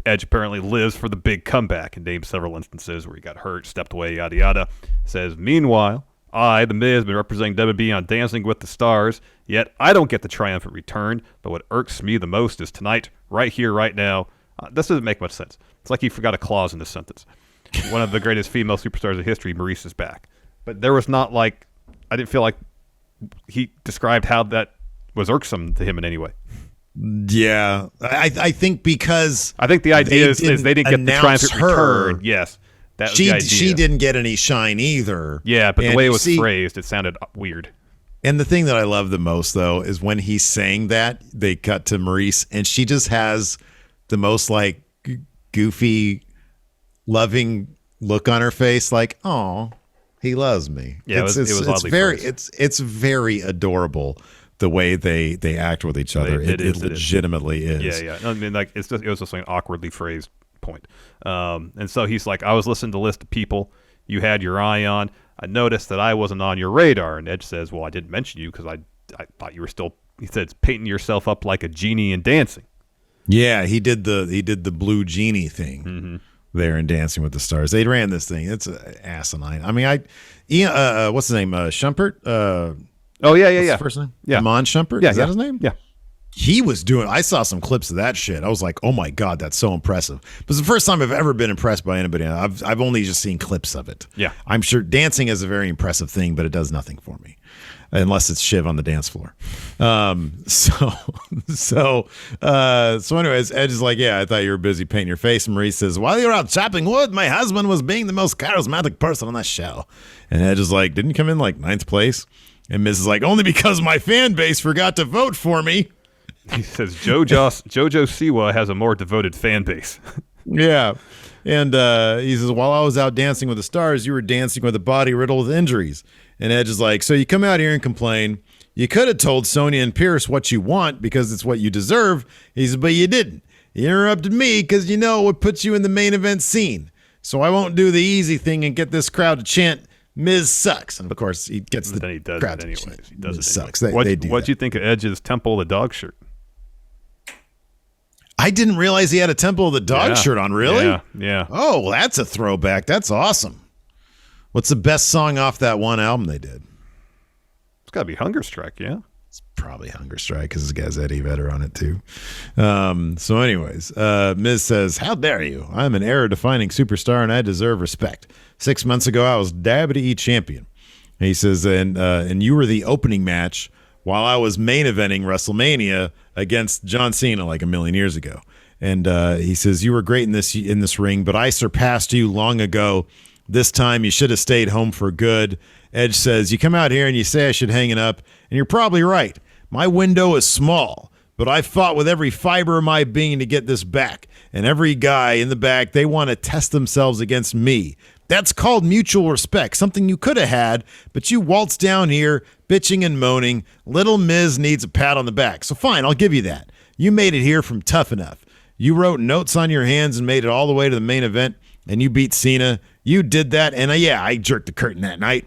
Edge apparently lives for the big comeback, and names several instances where he got hurt, stepped away, yada yada. Says meanwhile, I, the Miz, been representing WWE on Dancing with the Stars, yet I don't get the triumphant return, but what irks me the most is tonight, right here, right now. This doesn't make much sense. It's like he forgot a clause in this sentence. One of the greatest female superstars of history, Maurice, is back. But there was not I didn't feel like he described how that was irksome to him in any way. Yeah. I think because... I think the idea is they didn't get the triumphant return. Yes. That was the idea. She didn't get any shine either. Yeah, but the way it was phrased, it sounded weird. And the thing that I love the most, though, is when he's saying that, they cut to Maurice, and she just has the most, goofy, loving look on her face, like, oh, he loves me. Yeah, it was oddly phrased. It's very adorable the way they act with each other. It legitimately is. Yeah. I mean, it was just an awkwardly phrased point. And so he's like, I was listening to a list of people you had your eye on. I noticed that I wasn't on your radar. And Edge says, well, I didn't mention you because I thought you were still, he said, painting yourself up like a genie in Dancing. Yeah, he did the blue genie thing there in Dancing with the Stars. They ran this thing. It's asinine. I mean, what's his name? Schumpert? What's his first name? Yeah. Amon Schumpert? Yeah, Is that his name? Yeah. He was doing, I saw some clips of that shit. I was like, oh my God, that's so impressive. It was the first time I've ever been impressed by anybody. I've only just seen clips of it. Yeah. I'm sure dancing is a very impressive thing, but it does nothing for me unless it's Shiv on the dance floor. So anyways, Edge is like, yeah, I thought you were busy painting your face. And Maurice says, while you were out chopping wood, my husband was being the most charismatic person on that show. And Edge is like, didn't you come in ninth place? And Miz is like, only because my fan base forgot to vote for me. He says JoJo Siwa has a more devoted fan base. Yeah. And he says, while I was out dancing with the stars, you were dancing with a body riddled with injuries. And Edge is like, so you come out here and complain. You could have told Sonya and Pierce what you want because it's what you deserve. He says, but you didn't. You interrupted me because you know what puts you in the main event scene. So I won't do the easy thing and get this crowd to chant, Miz sucks. And of course, he gets the crowd to chant, He does Miz it sucks. Anyway. They What'd you think of Edge's Temple of the Dog shirt? I didn't realize he had a Temple of the Dog shirt on, really? Yeah. Oh, well, that's a throwback. That's awesome. What's the best song off that one album they did? It's got to be Hunger Strike, yeah? It's probably Hunger Strike because it's got Eddie Vedder on it, too. So anyways, Miz says, how dare you? I'm an era-defining superstar, and I deserve respect. 6 months ago, I was WWE champion. And he says, and you were the opening match while I was main eventing WrestleMania against John Cena like a million years ago. And he says, you were great in this ring, but I surpassed you long ago. This time you should have stayed home for good. Edge says, you come out here and you say I should hang it up, and you're probably right. My window is small, but I fought with every fiber of my being to get this back. And every guy in the back, they want to test themselves against me. That's called mutual respect, something you could have had, but you waltz down here, bitching and moaning. Little Miz needs a pat on the back. So fine, I'll give you that. You made it here from Tough Enough. You wrote notes on your hands and made it all the way to the main event, and you beat Cena. You did that, and I jerked the curtain that night.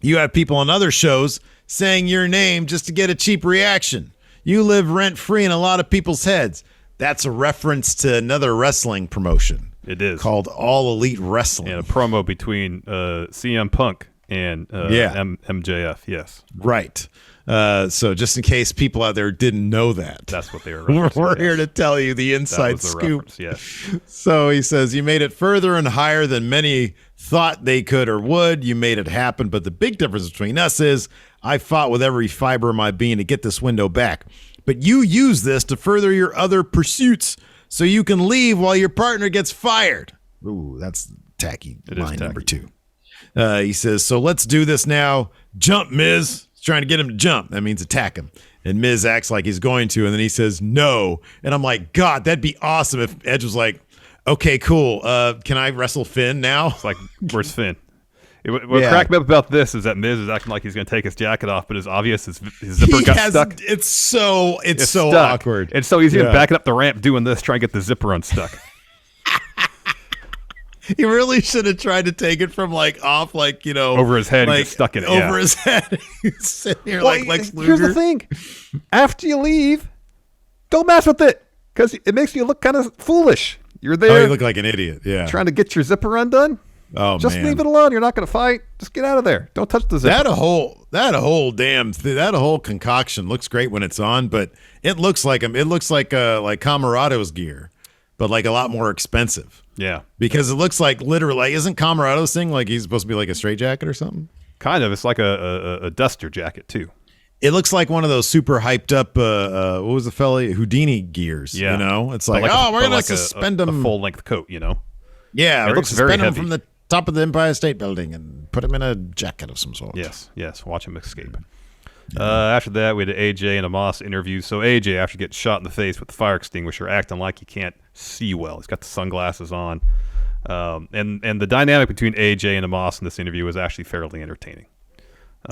You have people on other shows saying your name just to get a cheap reaction. You live rent-free in a lot of people's heads. That's a reference to another wrestling promotion. It is. Called All Elite Wrestling. And a promo between CM Punk and MJF, yes. Right. So just in case people out there didn't know that. That's what they were referencing. We're here to tell you the inside scoop. Yes. So he says, you made it further and higher than many thought they could or would. You made it happen. But the big difference between us is I fought with every fiber of my being to get this window back. But you use this to further your other pursuits so you can leave while your partner gets fired. Ooh, that's tacky. Line number 2. He says, so let's do this now. Jump, Miz. He's trying to get him to jump. That means attack him. And Miz acts like he's going to, and then he says, no. And I'm like, God, that'd be awesome if Edge was like, okay, cool. Can I wrestle Finn now? It's like, where's Finn? What cracked me up about this is that Miz is acting like he's going to take his jacket off, but it's obvious his zipper got stuck. It's so stuck. Awkward. And so he's even backing up the ramp doing this, trying to get the zipper unstuck. He really should have tried to take it from off, over his head and get stuck in it. Over his head. He's sitting here like Lex Luger. Here's the thing. After you leave, don't mess with it because it makes you look kind of foolish. You're there. Oh, you look like an idiot. Yeah. Trying to get your zipper undone. Oh, just man. leave it alone. You're not going to fight. Just get out of there. Don't touch the zipper. That whole concoction looks great when it's on, but it looks like Camarado's gear, but a lot more expensive. Yeah. Because it looks like literally, isn't Camarado's thing he's supposed to be like a straight jacket or something? Kind of. It's like a duster jacket too. It looks like one of those super hyped up, what was the fella? Houdini gears. Yeah. It's we're going to suspend them. A full length coat, Yeah. It looks very heavy. Them from the top of the Empire State Building and put him in a jacket of some sort. Yes. Watch him escape. After that, we had an AJ and a Moss interview. So AJ, after getting shot in the face with the fire extinguisher, acting like he can't see well. He's got the sunglasses on. And the dynamic between AJ and Amos in this interview was actually fairly entertaining.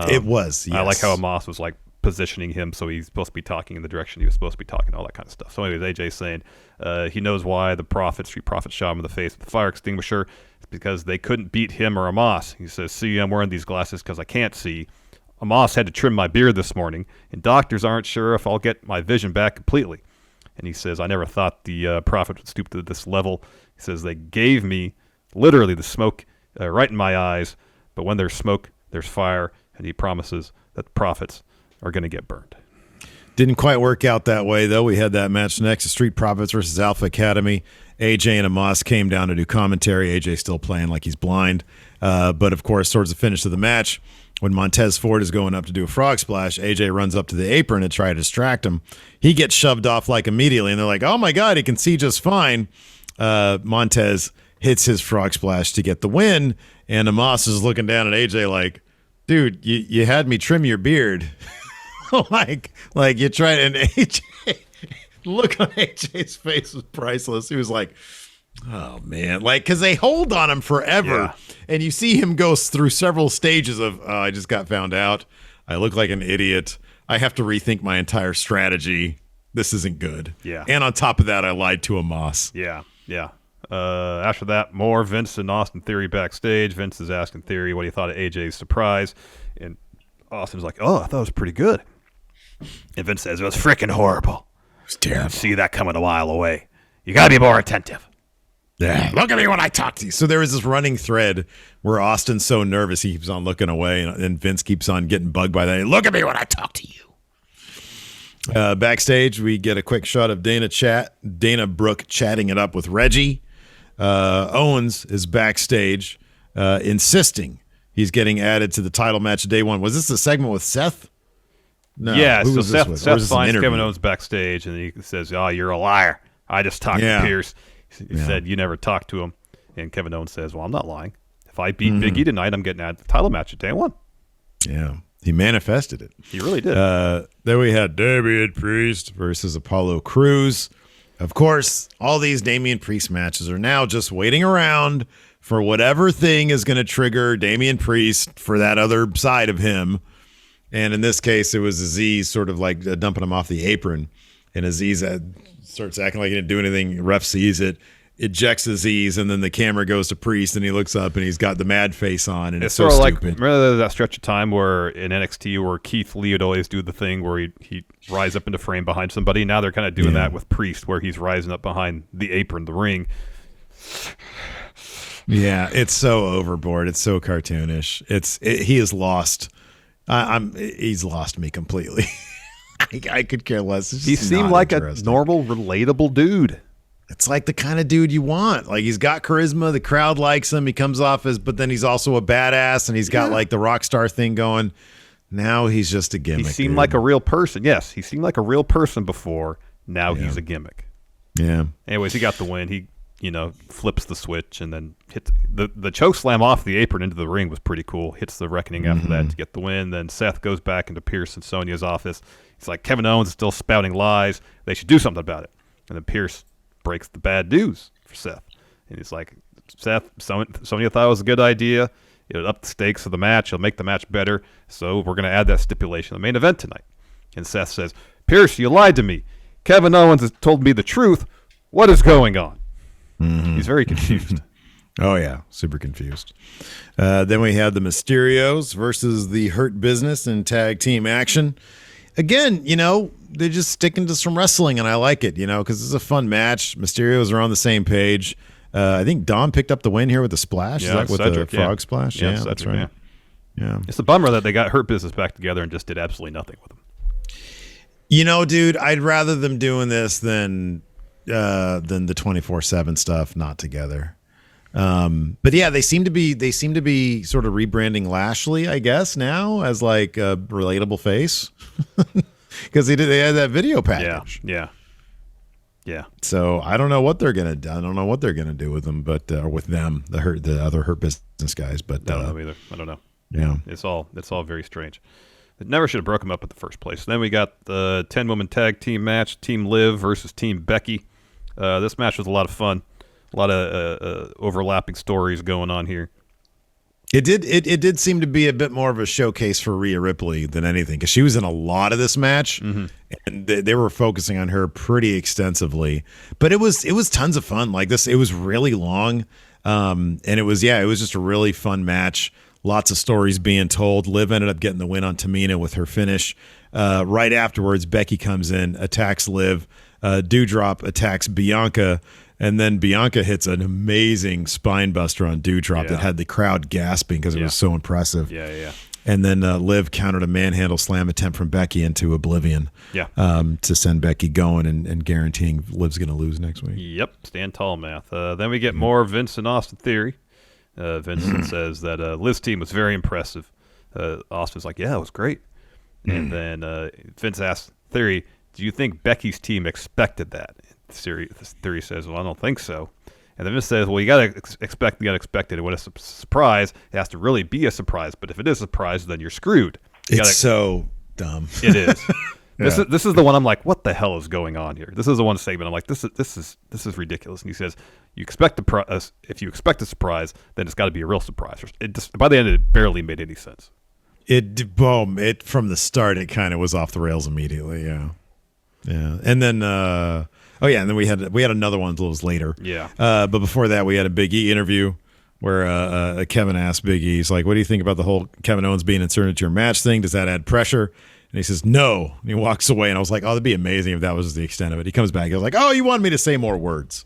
It was, yes. I like how Amos was positioning him so he's supposed to be talking in the direction he was supposed to be talking, all that kind of stuff. So anyways, AJ saying he knows why the Street Profits shot him in the face with the fire extinguisher. It's because they couldn't beat him or Amos. He says, see, I'm wearing these glasses because I can't see. Amos had to trim my beard this morning, and doctors aren't sure if I'll get my vision back completely. And he says, I never thought the Prophet would stoop to this level. He says, they gave me literally the smoke right in my eyes, but when there's smoke, there's fire, and he promises that the Prophets are going to get burned. Didn't quite work out that way, though. We had that match next, the Street Profits versus Alpha Academy. AJ and Amos came down to do commentary. AJ still playing like he's blind. But, of course, towards the finish of the match, when Montez Ford is going up to do a frog splash, AJ runs up to the apron to try to distract him. He gets shoved off immediately, and they're like, oh, my God, he can see just fine. Montez hits his frog splash to get the win, and Amos is looking down at AJ like, dude, you had me trim your beard. like you tried, and AJ, look on AJ's face was priceless. He was like, oh, man. Because they hold on him forever. Yeah. And you see him go through several stages of, I just got found out. I look like an idiot. I have to rethink my entire strategy. This isn't good. Yeah. And on top of that, I lied to Amos. Yeah. After that, more Vince and Austin Theory backstage. Vince is asking Theory what he thought of AJ's surprise. And Austin's like, oh, I thought it was pretty good. And Vince says, it was freaking horrible. It was terrible. See that coming a while away. You got to be more attentive. Yeah, look at me when I talk to you. So there was this running thread where Austin's so nervous he keeps on looking away, and Vince keeps on getting bugged by that. Look at me when I talk to you. Backstage, we get a quick shot of Dana Brooke chatting it up with Reggie. Owens is backstage, insisting he's getting added to the title match day one. Was this a segment with Seth? No. Yeah, so Seth finds Kevin Owens backstage, and he says, oh, you're a liar. I just talked to Pierce. He said, you never talked to him. And Kevin Owens says, well, I'm not lying. If I beat Big E tonight, I'm getting added to the title match at day one. Yeah, he manifested it. He really did. Then we had Damian Priest versus Apollo Crews. Of course, all these Damian Priest matches are now just waiting around for whatever thing is going to trigger Damian Priest for that other side of him. And in this case, it was Aziz sort of dumping him off the apron. And Aziz starts acting like he didn't do anything. Ref sees it, ejects Aziz, and then the camera goes to Priest, and he looks up, and he's got the mad face on, and it's so sort of stupid. Remember that stretch of time where in NXT where Keith Lee would always do the thing where he'd rise up into frame behind somebody? Now they're kind of doing that with Priest, where he's rising up behind the apron, the ring. Yeah, it's so overboard. It's so cartoonish. He is lost. He's lost me completely. I could care less. He seemed like a normal, relatable dude. It's like the kind of dude you want. He's got charisma. The crowd likes him. He comes off but then he's also a badass, and he's got the rock star thing going. Now he's just a gimmick. He seemed like a real person. Yes, he seemed like a real person before. Now he's a gimmick. Yeah. Anyways, he got the win. He flips the switch and then hits the choke slam off the apron into the ring was pretty cool. Hits the Reckoning after that to get the win. Then Seth goes back into Pierce and Sonya's office. He's like, Kevin Owens is still spouting lies. They should do something about it. And then Pierce breaks the bad news for Seth. And he's like, Seth, Sonya thought it was a good idea. It'll up the stakes of the match. It'll make the match better. So we're going to add that stipulation to the main event tonight. And Seth says, Pierce, you lied to me. Kevin Owens has told me the truth. What is going on? He's very confused. Oh, yeah. Super confused. Then we had the Mysterios versus the Hurt Business in tag team action. Again, they're just sticking to some wrestling, and I like it, because it's a fun match. Mysterios are on the same page. I think Dom picked up the win here with the splash. Yeah, Is that with Cedric, the frog splash? Yeah, Yeah, Cedric, that's right. Yeah. It's a bummer that they got Hurt Business back together and just did absolutely nothing with them. Dude, I'd rather them doing this than the 24/7 stuff not together. But yeah, they seem to be sort of rebranding Lashley, I guess, now as like a relatable face because they had that video package. Yeah. So I don't know what they're gonna do with them, but or with them, the other Hurt Business guys. But I don't know either. I don't know. Yeah, it's all very strange. It never should have broke them up at the first place. Then we got the 10-woman tag team match, Team Liv versus Team Becky. This match was a lot of fun. A lot of overlapping stories going on here. It did seem to be a bit more of a showcase for Rhea Ripley than anything because she was in a lot of this match, and they were focusing on her pretty extensively. But it was tons of fun. Like this, it was really long, and it was just a really fun match. Lots of stories being told. Liv ended up getting the win on Tamina with her finish. Right afterwards, Becky comes in, attacks Liv. Doudrop attacks Bianca, and then Bianca hits an amazing spine buster on Doudrop that had the crowd gasping because it was so impressive. Yeah. And then Liv countered a manhandle slam attempt from Becky into oblivion. To send Becky going and guaranteeing Liv's going to lose next week. Yep, stand tall math. Then we get more Vince and Austin Theory. Vincent says that Liv's team was very impressive. Austin's like, yeah, it was great. And then Vince asks Theory, do you think Becky's team expected that? Theory says, well, I don't think so. And then Vince says, well, you got to expect the unexpected. And when it's a surprise, it has to really be a surprise. But if it is a surprise, then you're screwed. It's so dumb. It is. This is the one I'm like, what the hell is going on here? This is the one segment I'm like, this is ridiculous. And he says, if you expect a surprise, then it's got to be a real surprise. By the end, it barely made any sense. It from the start, it kind of was off the rails immediately. Yeah. And then and then we had another one a little later. Yeah. But before that, we had a Big E interview where Kevin asked Big E, he's like, what do you think about the whole Kevin Owens being inserted into your match thing? Does that add pressure? And he says, no. And he walks away, and I was like, oh, that'd be amazing if that was the extent of it. He comes back. He was like, oh, you wanted me to say more words.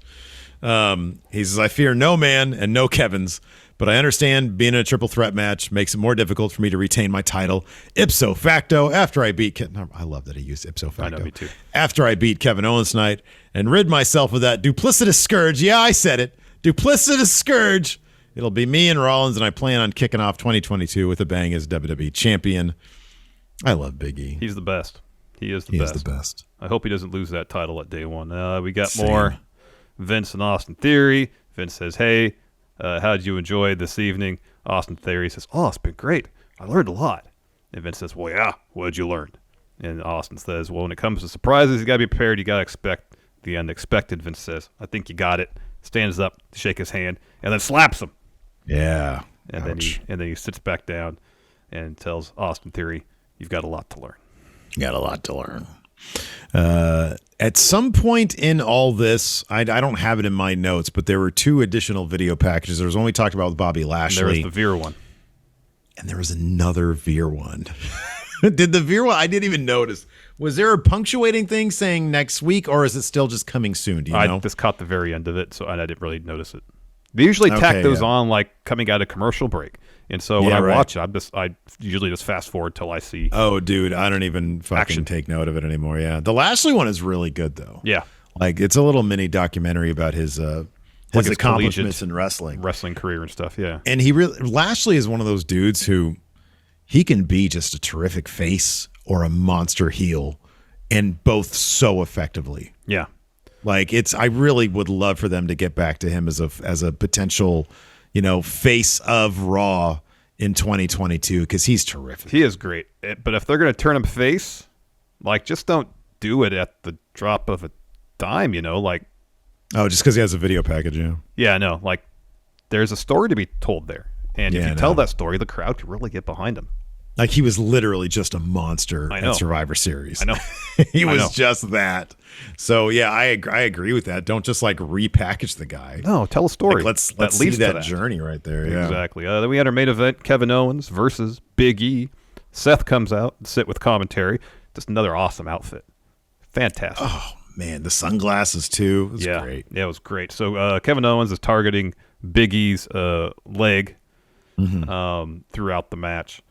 He says, I fear no man and no Kevins, but I understand being in a triple threat match makes it more difficult for me to retain my title. Ipso facto, after I beat I love that he used ipso facto. I know, me too. After I beat Kevin Owens tonight and rid myself of that duplicitous scourge. Yeah, I said it. Duplicitous scourge. It'll be me and Rollins, and I plan on kicking off 2022 with a bang as WWE champion. I love Big E. He's the best. He is the best. I hope he doesn't lose that title at day one. We got more Vince and Austin Theory. Vince says, hey, how did you enjoy this evening? Austin Theory says, oh, it's been great. I learned a lot. And Vince says, well, yeah, what did you learn? And Austin says, well, when it comes to surprises, you got to be prepared. You got to expect the unexpected. Vince says, I think you got it. Stands up to shake his hand and then slaps him. Yeah. And then he sits back down and tells Austin Theory, you've got a lot to learn. You got a lot to learn. At some point in all this, I don't have it in my notes, but there were 2 additional video packages. There was one we talked about with Bobby Lashley. There was the Veer one. And there was another Veer one. Did the Veer one? I didn't even notice. Was there a punctuating thing saying next week, or is it still just coming soon? Do you know? I just caught the very end of it, so I didn't really notice it. They usually tack those on like coming out of commercial break. And so when I watch it, I usually just fast forward till I see. Oh, dude, I don't even fucking take note of it anymore. Yeah, the Lashley one is really good though. Yeah, like it's a little mini documentary about his accomplishments in wrestling career and stuff. Yeah, and Lashley is one of those dudes who he can be just a terrific face or a monster heel, and both so effectively. Yeah. Like I really would love for them to get back to him as a potential, face of Raw in 2022 because he's terrific. He is great. But if they're going to turn him face, like, just don't do it at the drop of a dime, like. Oh, just because he has a video package, yeah. Yeah, no, like, there's a story to be told there. And if you tell that story, the crowd could really get behind him. Like, he was literally just a monster at Survivor Series. I know. He was just that. So, yeah, I agree with that. Don't just, like, repackage the guy. No, tell a story. Like, let's see that journey right there. Yeah. Exactly. Then we had our main event, Kevin Owens versus Big E. Seth comes out to sit with commentary. Just another awesome outfit. Fantastic. Oh, man, the sunglasses, too. It was great. Yeah, it was great. So, Kevin Owens is targeting Big E's leg throughout the match.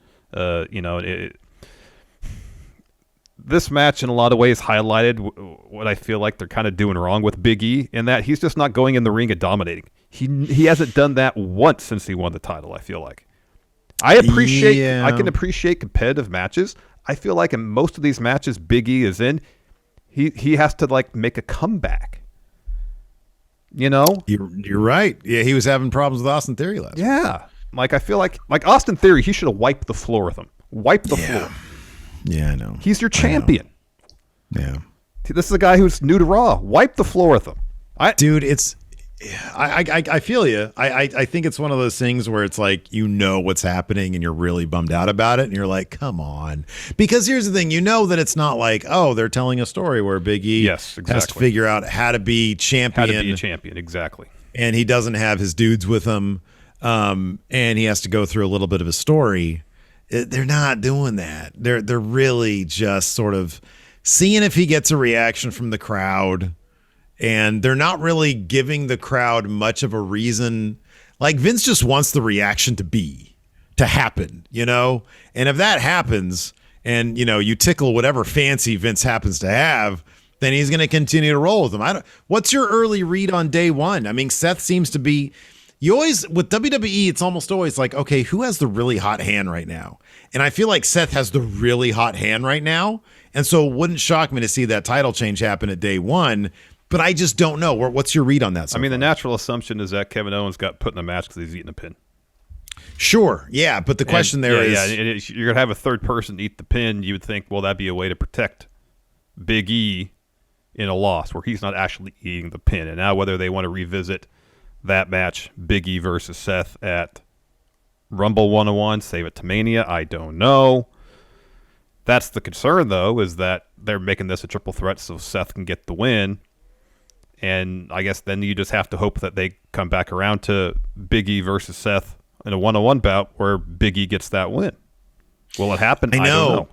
This match in a lot of ways highlighted what I feel like they're kind of doing wrong with Big E, in that he's just not going in the ring and dominating. He hasn't done that once since he won the title, I feel like. I can appreciate competitive matches. I feel like in most of these matches Big E is in, he has to, like, make a comeback. You're right. Yeah, he was having problems with Austin Theory last week. Yeah. Like, I feel like Austin Theory, he should have wiped the floor with him. Wipe the floor. Yeah, I know. He's your champion. Yeah. This is a guy who's new to Raw. Wipe the floor with him. Dude, I feel you. I think it's one of those things where it's like, what's happening and you're really bummed out about it. And you're like, come on. Because here's the thing. That it's not like, oh, they're telling a story where Big E has to figure out how to be champion. How to be a champion, exactly. And he doesn't have his dudes with him. And he has to go through a little bit of a story. They're not doing that. They're really just sort of seeing if he gets a reaction from the crowd, and they're not really giving the crowd much of a reason. Like, Vince just wants the reaction to happen, and if that happens, and you tickle whatever fancy Vince happens to have, then he's going to continue to roll with them. What's your early read on day one? I mean, Seth seems to be. You always, with WWE, it's almost always like, okay, who has the really hot hand right now? And I feel like Seth has the really hot hand right now. And so it wouldn't shock me to see that title change happen at day one. But I just don't know. What's your read on that? The natural assumption is that Kevin Owens got put in the match because he's eating a pin. Sure. Yeah. But the question is. You're going to have a third person eat the pin. You would think, well, that'd be a way to protect Big E in a loss where he's not actually eating the pin. And now whether they want to revisit that match, Big E versus Seth at Rumble 101, save it to Mania, I don't know. That's the concern, though, is that they're making this a triple threat so Seth can get the win. And I guess then you just have to hope that they come back around to Big E versus Seth in a 101 bout where Big E gets that win. Will it happen? I don't know.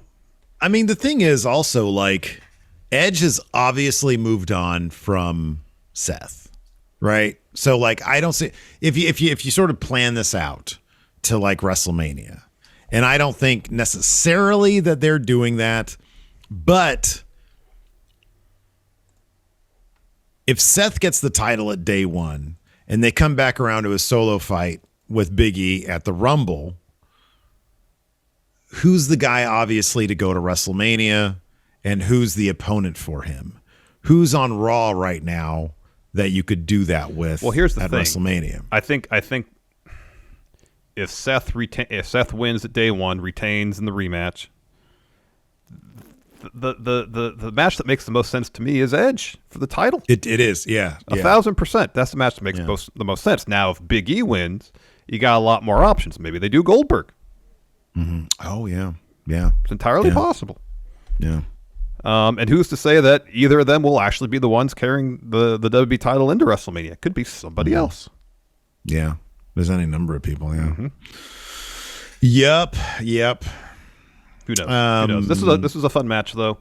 I mean, the thing is also, like, Edge has obviously moved on from Seth, right? So, like, I don't see if you sort of plan this out to, like, WrestleMania, and I don't think necessarily that they're doing that, but if Seth gets the title at day one and they come back around to a solo fight with Big E at the Rumble, who's the guy obviously to go to WrestleMania, and who's the opponent for him? Who's on Raw right now that you could do that with? Well, here's the at thing. WrestleMania. I think if Seth wins at day one, retains in the rematch, the match that makes the most sense to me is Edge for the title. It is, yeah. 1,000%. That's the match that makes the most sense. Now, if Big E wins, you got a lot more options. Maybe they do Goldberg. Mm-hmm. Oh, yeah. It's entirely possible. Yeah. And who's to say that either of them will actually be the ones carrying the WWE title into WrestleMania? It could be somebody else. Yeah. There's any number of people, yeah. Mm-hmm. Yep. Who knows? This was a fun match, though.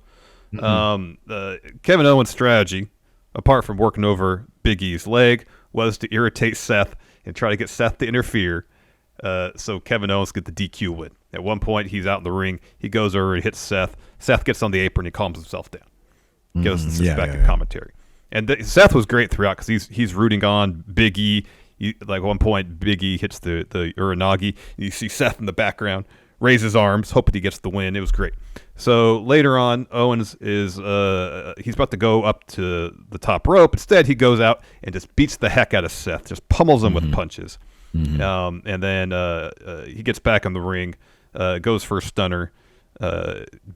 Mm-hmm. Kevin Owens' strategy, apart from working over Big E's leg, was to irritate Seth and try to get Seth to interfere so Kevin Owens get the DQ win. At one point, he's out in the ring. He goes over and hits Seth. Seth gets on the apron. He calms himself down. Gives disrespected commentary. And Seth was great throughout because he's rooting on Big E. Like at one point, Big E hits the Uranagi. You see Seth in the background raise his arms, hoping he gets the win. It was great. So later on, Owens is he's about to go up to the top rope. Instead, he goes out and just beats the heck out of Seth, just pummels him with punches. And then he gets back in the ring, goes for a stunner.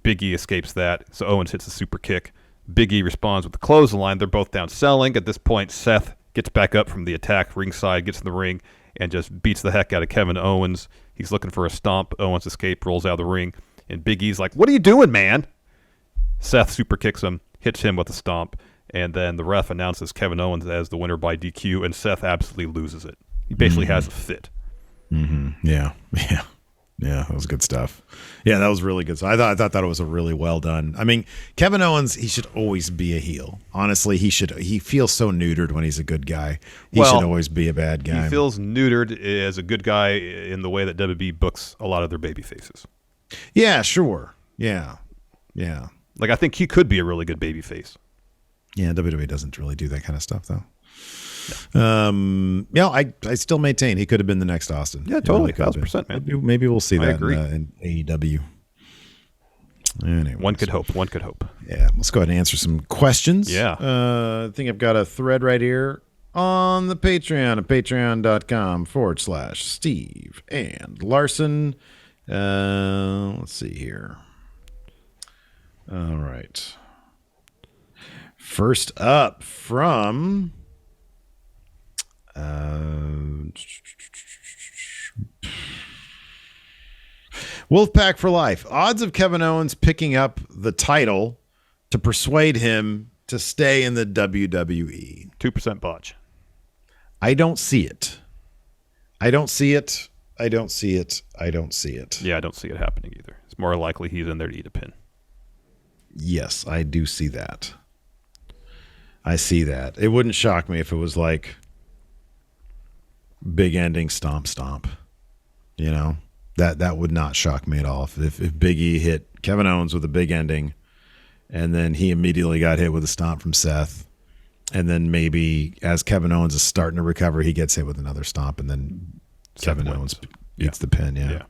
Big E escapes that, so Owens hits a super kick. Big E responds with the clothesline. They're both down selling. At this point, Seth gets back up from the attack ringside, gets in the ring, and just beats the heck out of Kevin Owens. He's looking for a stomp. Owens escapes, rolls out of the ring, and Big E's like, "What are you doing, man?" Seth super kicks him, hits him with a stomp, and then the ref announces Kevin Owens as the winner by DQ, and Seth absolutely loses it. He basically has a fit. Yeah, that was good stuff. Yeah, that was really good. So I thought that it was a really well done. I mean, Kevin Owens, he should always be a heel. Honestly, he feels so neutered when he's a good guy. He should always be a bad guy. He feels neutered as a good guy in the way that WWE books a lot of their baby faces. Yeah, sure. Yeah. Like, I think he could be a really good baby face. Yeah, WWE doesn't really do that kind of stuff, though. I still maintain he could have been the next Austin. Yeah, totally, 1,000%, man. Maybe we'll see that agree. In AEW. Anyways. One could hope. Yeah, let's go ahead and answer some questions. Yeah. I think I've got a thread right here on the Patreon at patreon.com/Steve and Larson. Let's see here. All right. First up from Wolfpack for Life. Odds of Kevin Owens picking up the title to persuade him to stay in the WWE. 2% botch. I don't see it. I don't see it. Yeah, I don't see it happening either. It's more likely he's in there to eat a pin. Yes, I do see that. I see that. It wouldn't shock me if it was like big ending stomp. You know, that would not shock me at all. If Big E hit Kevin Owens with a big ending and then he immediately got hit with a stomp from Seth, and then maybe as Kevin Owens is starting to recover, he gets hit with another stomp, and then Kevin Owens eats the pin.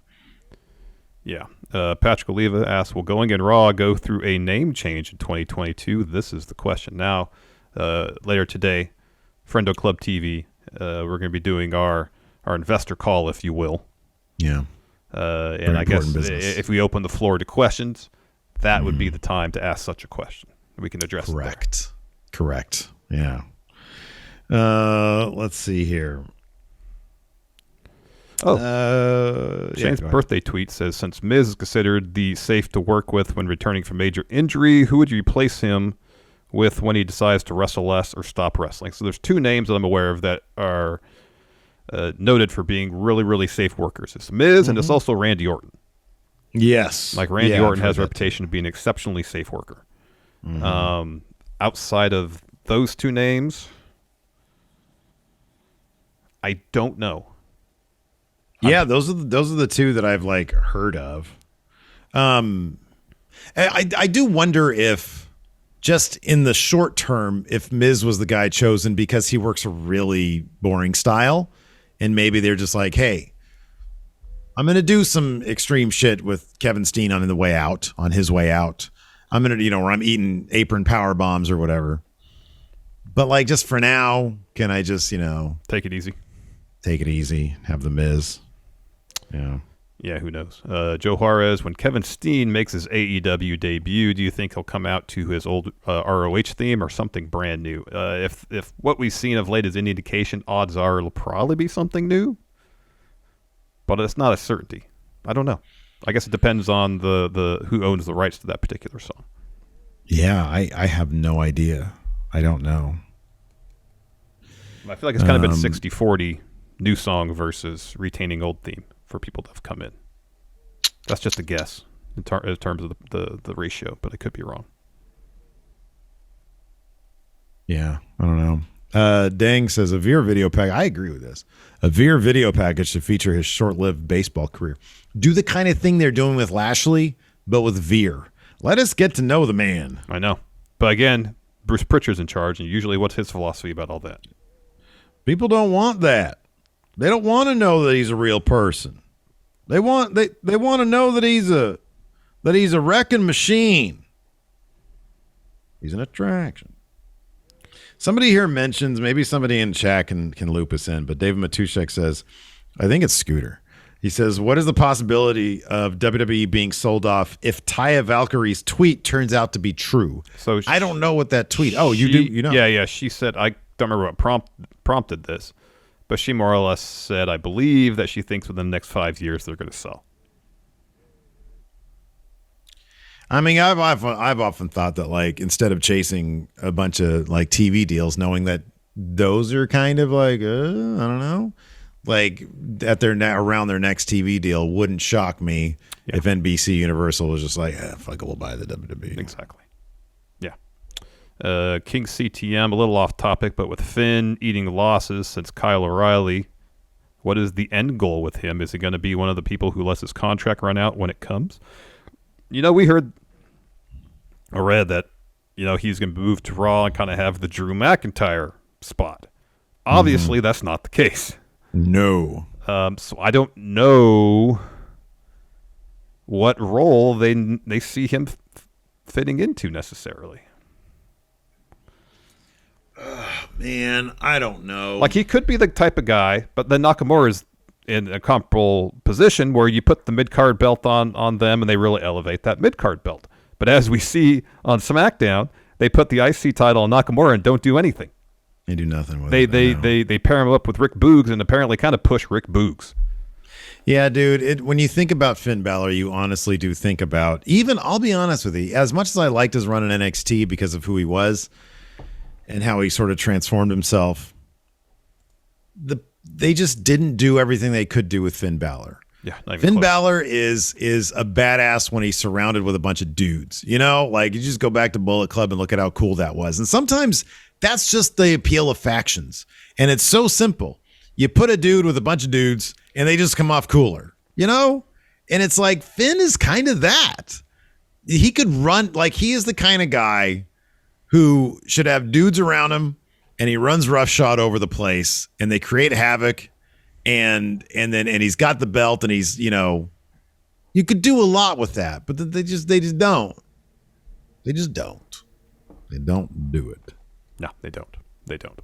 Yeah. Patrick Oliva asks, will Going in Raw go through a name change in 2022? This is the question. Now, later today, Friendo Club TV, we're going to be doing our investor call, if you will. Yeah. And I guess if we open the floor to questions, that would be the time to ask such a question. We can address it. Correct. Yeah. Let's see here. Shane's birthday tweet says, since Miz is considered the safe to work with when returning from major injury, who would you replace him with when he decides to wrestle less or stop wrestling? So there's two names that I'm aware of that are noted for being really, really safe workers. It's Miz and it's also Randy Orton. Yes. Like Randy Orton has a reputation of being an exceptionally safe worker. Outside of those two names, I don't know. Yeah, those are the two that I've like heard of. I do wonder if just in the short term, if Miz was the guy chosen because he works a really boring style, and maybe they're just like, hey, I'm going to do some extreme shit with Kevin Steen on his way out. I'm going to, where I'm eating apron power bombs or whatever. But like, just for now, can I just, take it easy? Take it easy. Have the Miz. Yeah. Yeah, who knows? Joe Juarez, when Kevin Steen makes his AEW debut, do you think he'll come out to his old ROH theme or something brand new? If what we've seen of late is any indication, odds are it'll probably be something new. But it's not a certainty. I don't know. I guess it depends on the who owns the rights to that particular song. Yeah, I have no idea. I don't know. I feel like it's kind of been 60-40 new song versus retaining old theme for people that have come in. That's just a guess in terms of the ratio, but I could be wrong. Yeah, I don't know. Dang says a Veer video pack. I agree with this. A Veer video package should feature his short-lived baseball career. Do the kind of thing they're doing with Lashley, but with Veer. Let us get to know the man. I know. But again, Bruce Pritchard's in charge, and usually what's his philosophy about all that? People don't want that. They don't want to know that he's a real person. They want to know that he's a wrecking machine. He's an attraction. Somebody here mentions, maybe somebody in chat can loop us in, but David Matushek says, I think it's Scooter. He says, what is the possibility of WWE being sold off if Taya Valkyrie's tweet turns out to be true? So I don't know what that tweet. Oh, you do? You know? Yeah. She said, I don't remember what prompted this, but she more or less said, I believe that she thinks within the next 5 years they're going to sell. I mean, I've often thought that, like, instead of chasing a bunch of like TV deals, knowing that those are kind of like, I don't know, like at around their next TV deal, wouldn't shock me if NBC Universal was just like, fuck it, we'll buy the WWE. Exactly. Yeah. King CTM, a little off topic, but with Finn eating losses since Kyle O'Reilly, what is the end goal with him? Is he going to be one of the people who lets his contract run out when it comes? You know, we heard or read that, you know, he's going to move to Raw and kind of have the Drew McIntyre spot. Obviously, that's not the case. No. So I don't know what role they see him fitting into necessarily. Man, I don't know. Like, he could be the type of guy, but then Nakamura's in a comparable position where you put the mid-card belt on them and they really elevate that mid-card belt. But as we see on SmackDown, they put the IC title on Nakamura and don't do anything. They do nothing with it. They pair him up with Rick Boogs and apparently kind of push Rick Boogs. Yeah, dude, when you think about Finn Balor, you honestly do think about, even, I'll be honest with you, as much as I liked his run in NXT because of who he was and how he sort of transformed himself, they just didn't do everything they could do with Finn Balor. Yeah, Finn Balor is a badass when he's surrounded with a bunch of dudes. You know, like, you just go back to Bullet Club and look at how cool that was. And sometimes that's just the appeal of factions. And it's so simple. You put a dude with a bunch of dudes and they just come off cooler, you know? And it's like, Finn is kind of that. He could run, like, he is the kind of guy who should have dudes around him, and he runs roughshod over the place, and they create havoc, and he's got the belt, and he's, you know, you could do a lot with that, but they just don't. They just don't. They don't do it. No, they don't. They don't.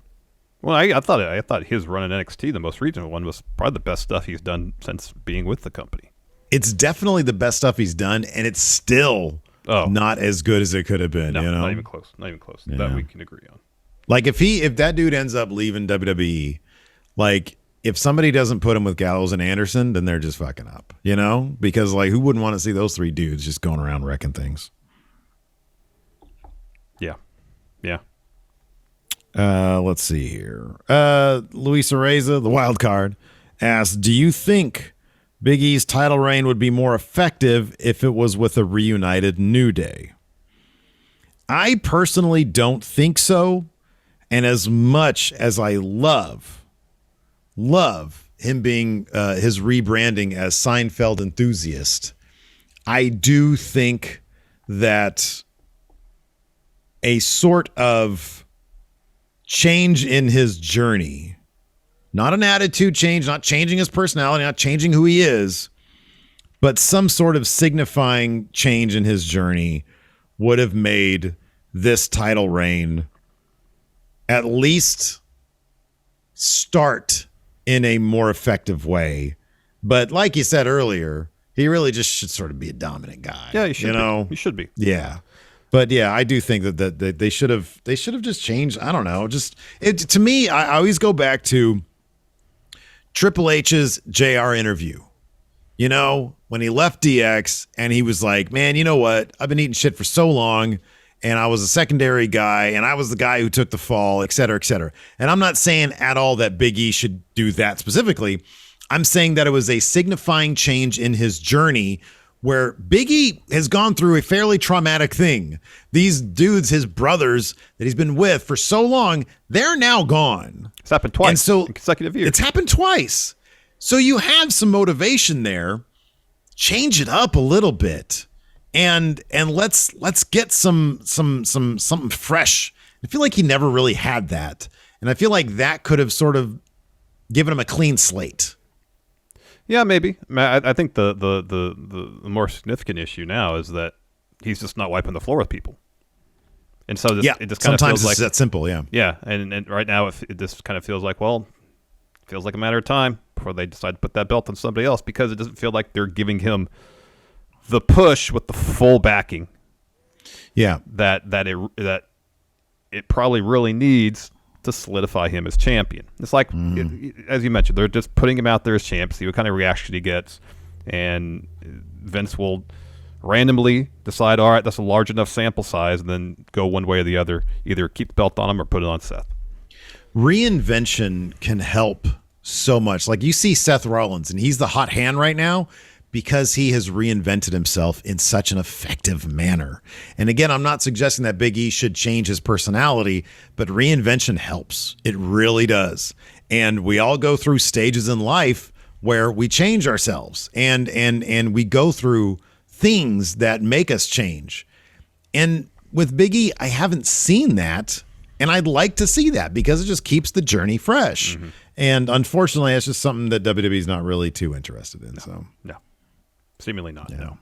Well, I thought his run in NXT, the most recent one, was probably the best stuff he's done since being with the company. It's definitely the best stuff he's done, and it's still not as good as it could have been. No, you know? Not even close. Not even close. Yeah. That we can agree on. Like, if that dude ends up leaving WWE, like, if somebody doesn't put him with Gallows and Anderson, then they're just fucking up, you know? Because, like, who wouldn't want to see those three dudes just going around wrecking things? Yeah. Yeah. Let's see here. Luisa Reza, the wild card, asks, do you think Big E's title reign would be more effective if it was with a reunited New Day? I personally don't think so. And as much as I love him being his rebranding as Seinfeld enthusiast, I do think that a sort of change in his journey, not an attitude change, not changing his personality, not changing who he is, but some sort of signifying change in his journey would have made this title reign at least start in a more effective way. But like you said earlier, he really just should sort of be a dominant guy. Yeah, he should. You know, he should be. Yeah. But yeah, I do think that they should have just changed. I don't know. Just to me, I always go back to Triple H's JR interview. You know, when he left DX and he was like, man, you know what? I've been eating shit for so long, and I was a secondary guy, and I was the guy who took the fall, et cetera, et cetera. And I'm not saying at all that Big E should do that specifically. I'm saying that it was a signifying change in his journey where Big E has gone through a fairly traumatic thing. These dudes, his brothers that he's been with for so long, they're now gone. It's happened twice, and so in consecutive years. It's happened twice. So you have some motivation there. Change it up a little bit. And let's get something fresh. I feel like he never really had that. And I feel like that could have sort of given him a clean slate. Yeah, maybe. I think the more significant issue now is that he's just not wiping the floor with people. And so it just kind of feels like that simple, yeah. Yeah, and right now it just kind of feels like, well, it feels like a matter of time before they decide to put that belt on somebody else, because it doesn't feel like they're giving him the push with the full backing. Yeah, that it probably really needs to solidify him as champion. It's like, as you mentioned, they're just putting him out there as champ, see what kind of reaction he gets, and Vince will randomly decide, all right, that's a large enough sample size, and then go one way or the other, either keep the belt on him or put it on Seth. Reinvention can help so much. Like, you see Seth Rollins, and he's the hot hand right now because he has reinvented himself in such an effective manner. And again, I'm not suggesting that Big E should change his personality, but reinvention helps. It really does. And we all go through stages in life where we change ourselves, and we go through things that make us change. And with Big E, I haven't seen that, and I'd like to see that because it just keeps the journey fresh. And unfortunately, it's just something that WWE is not really too interested in. No. Seemingly not. Yeah.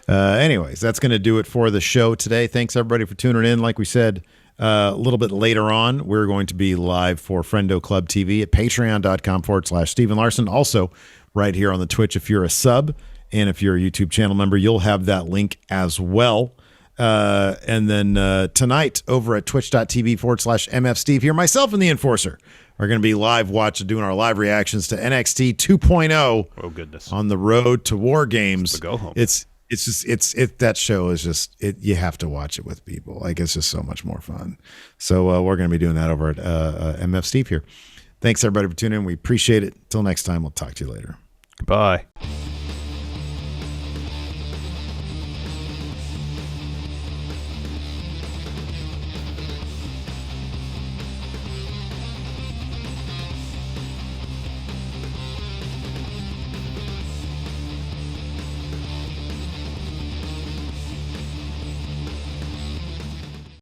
Anyways, that's going to do it for the show today. Thanks, everybody, for tuning in. Like we said, a little bit later on, we're going to be live for Friendo Club TV at patreon.com/Steven Larson. Also, right here on the Twitch, if you're a sub, and if you're a YouTube channel member, you'll have that link as well. And then tonight over at twitch.tv/MFSteve here, myself and the Enforcer are going to be live doing our live reactions to NXT 2.0. Oh, goodness. On the road to War Games. It's the go home. That show is just, you have to watch it with people. Like, it's just so much more fun. So we're going to be doing that over at MF Steve here. Thanks, everybody, for tuning in. We appreciate it. Till next time, we'll talk to you later. Goodbye.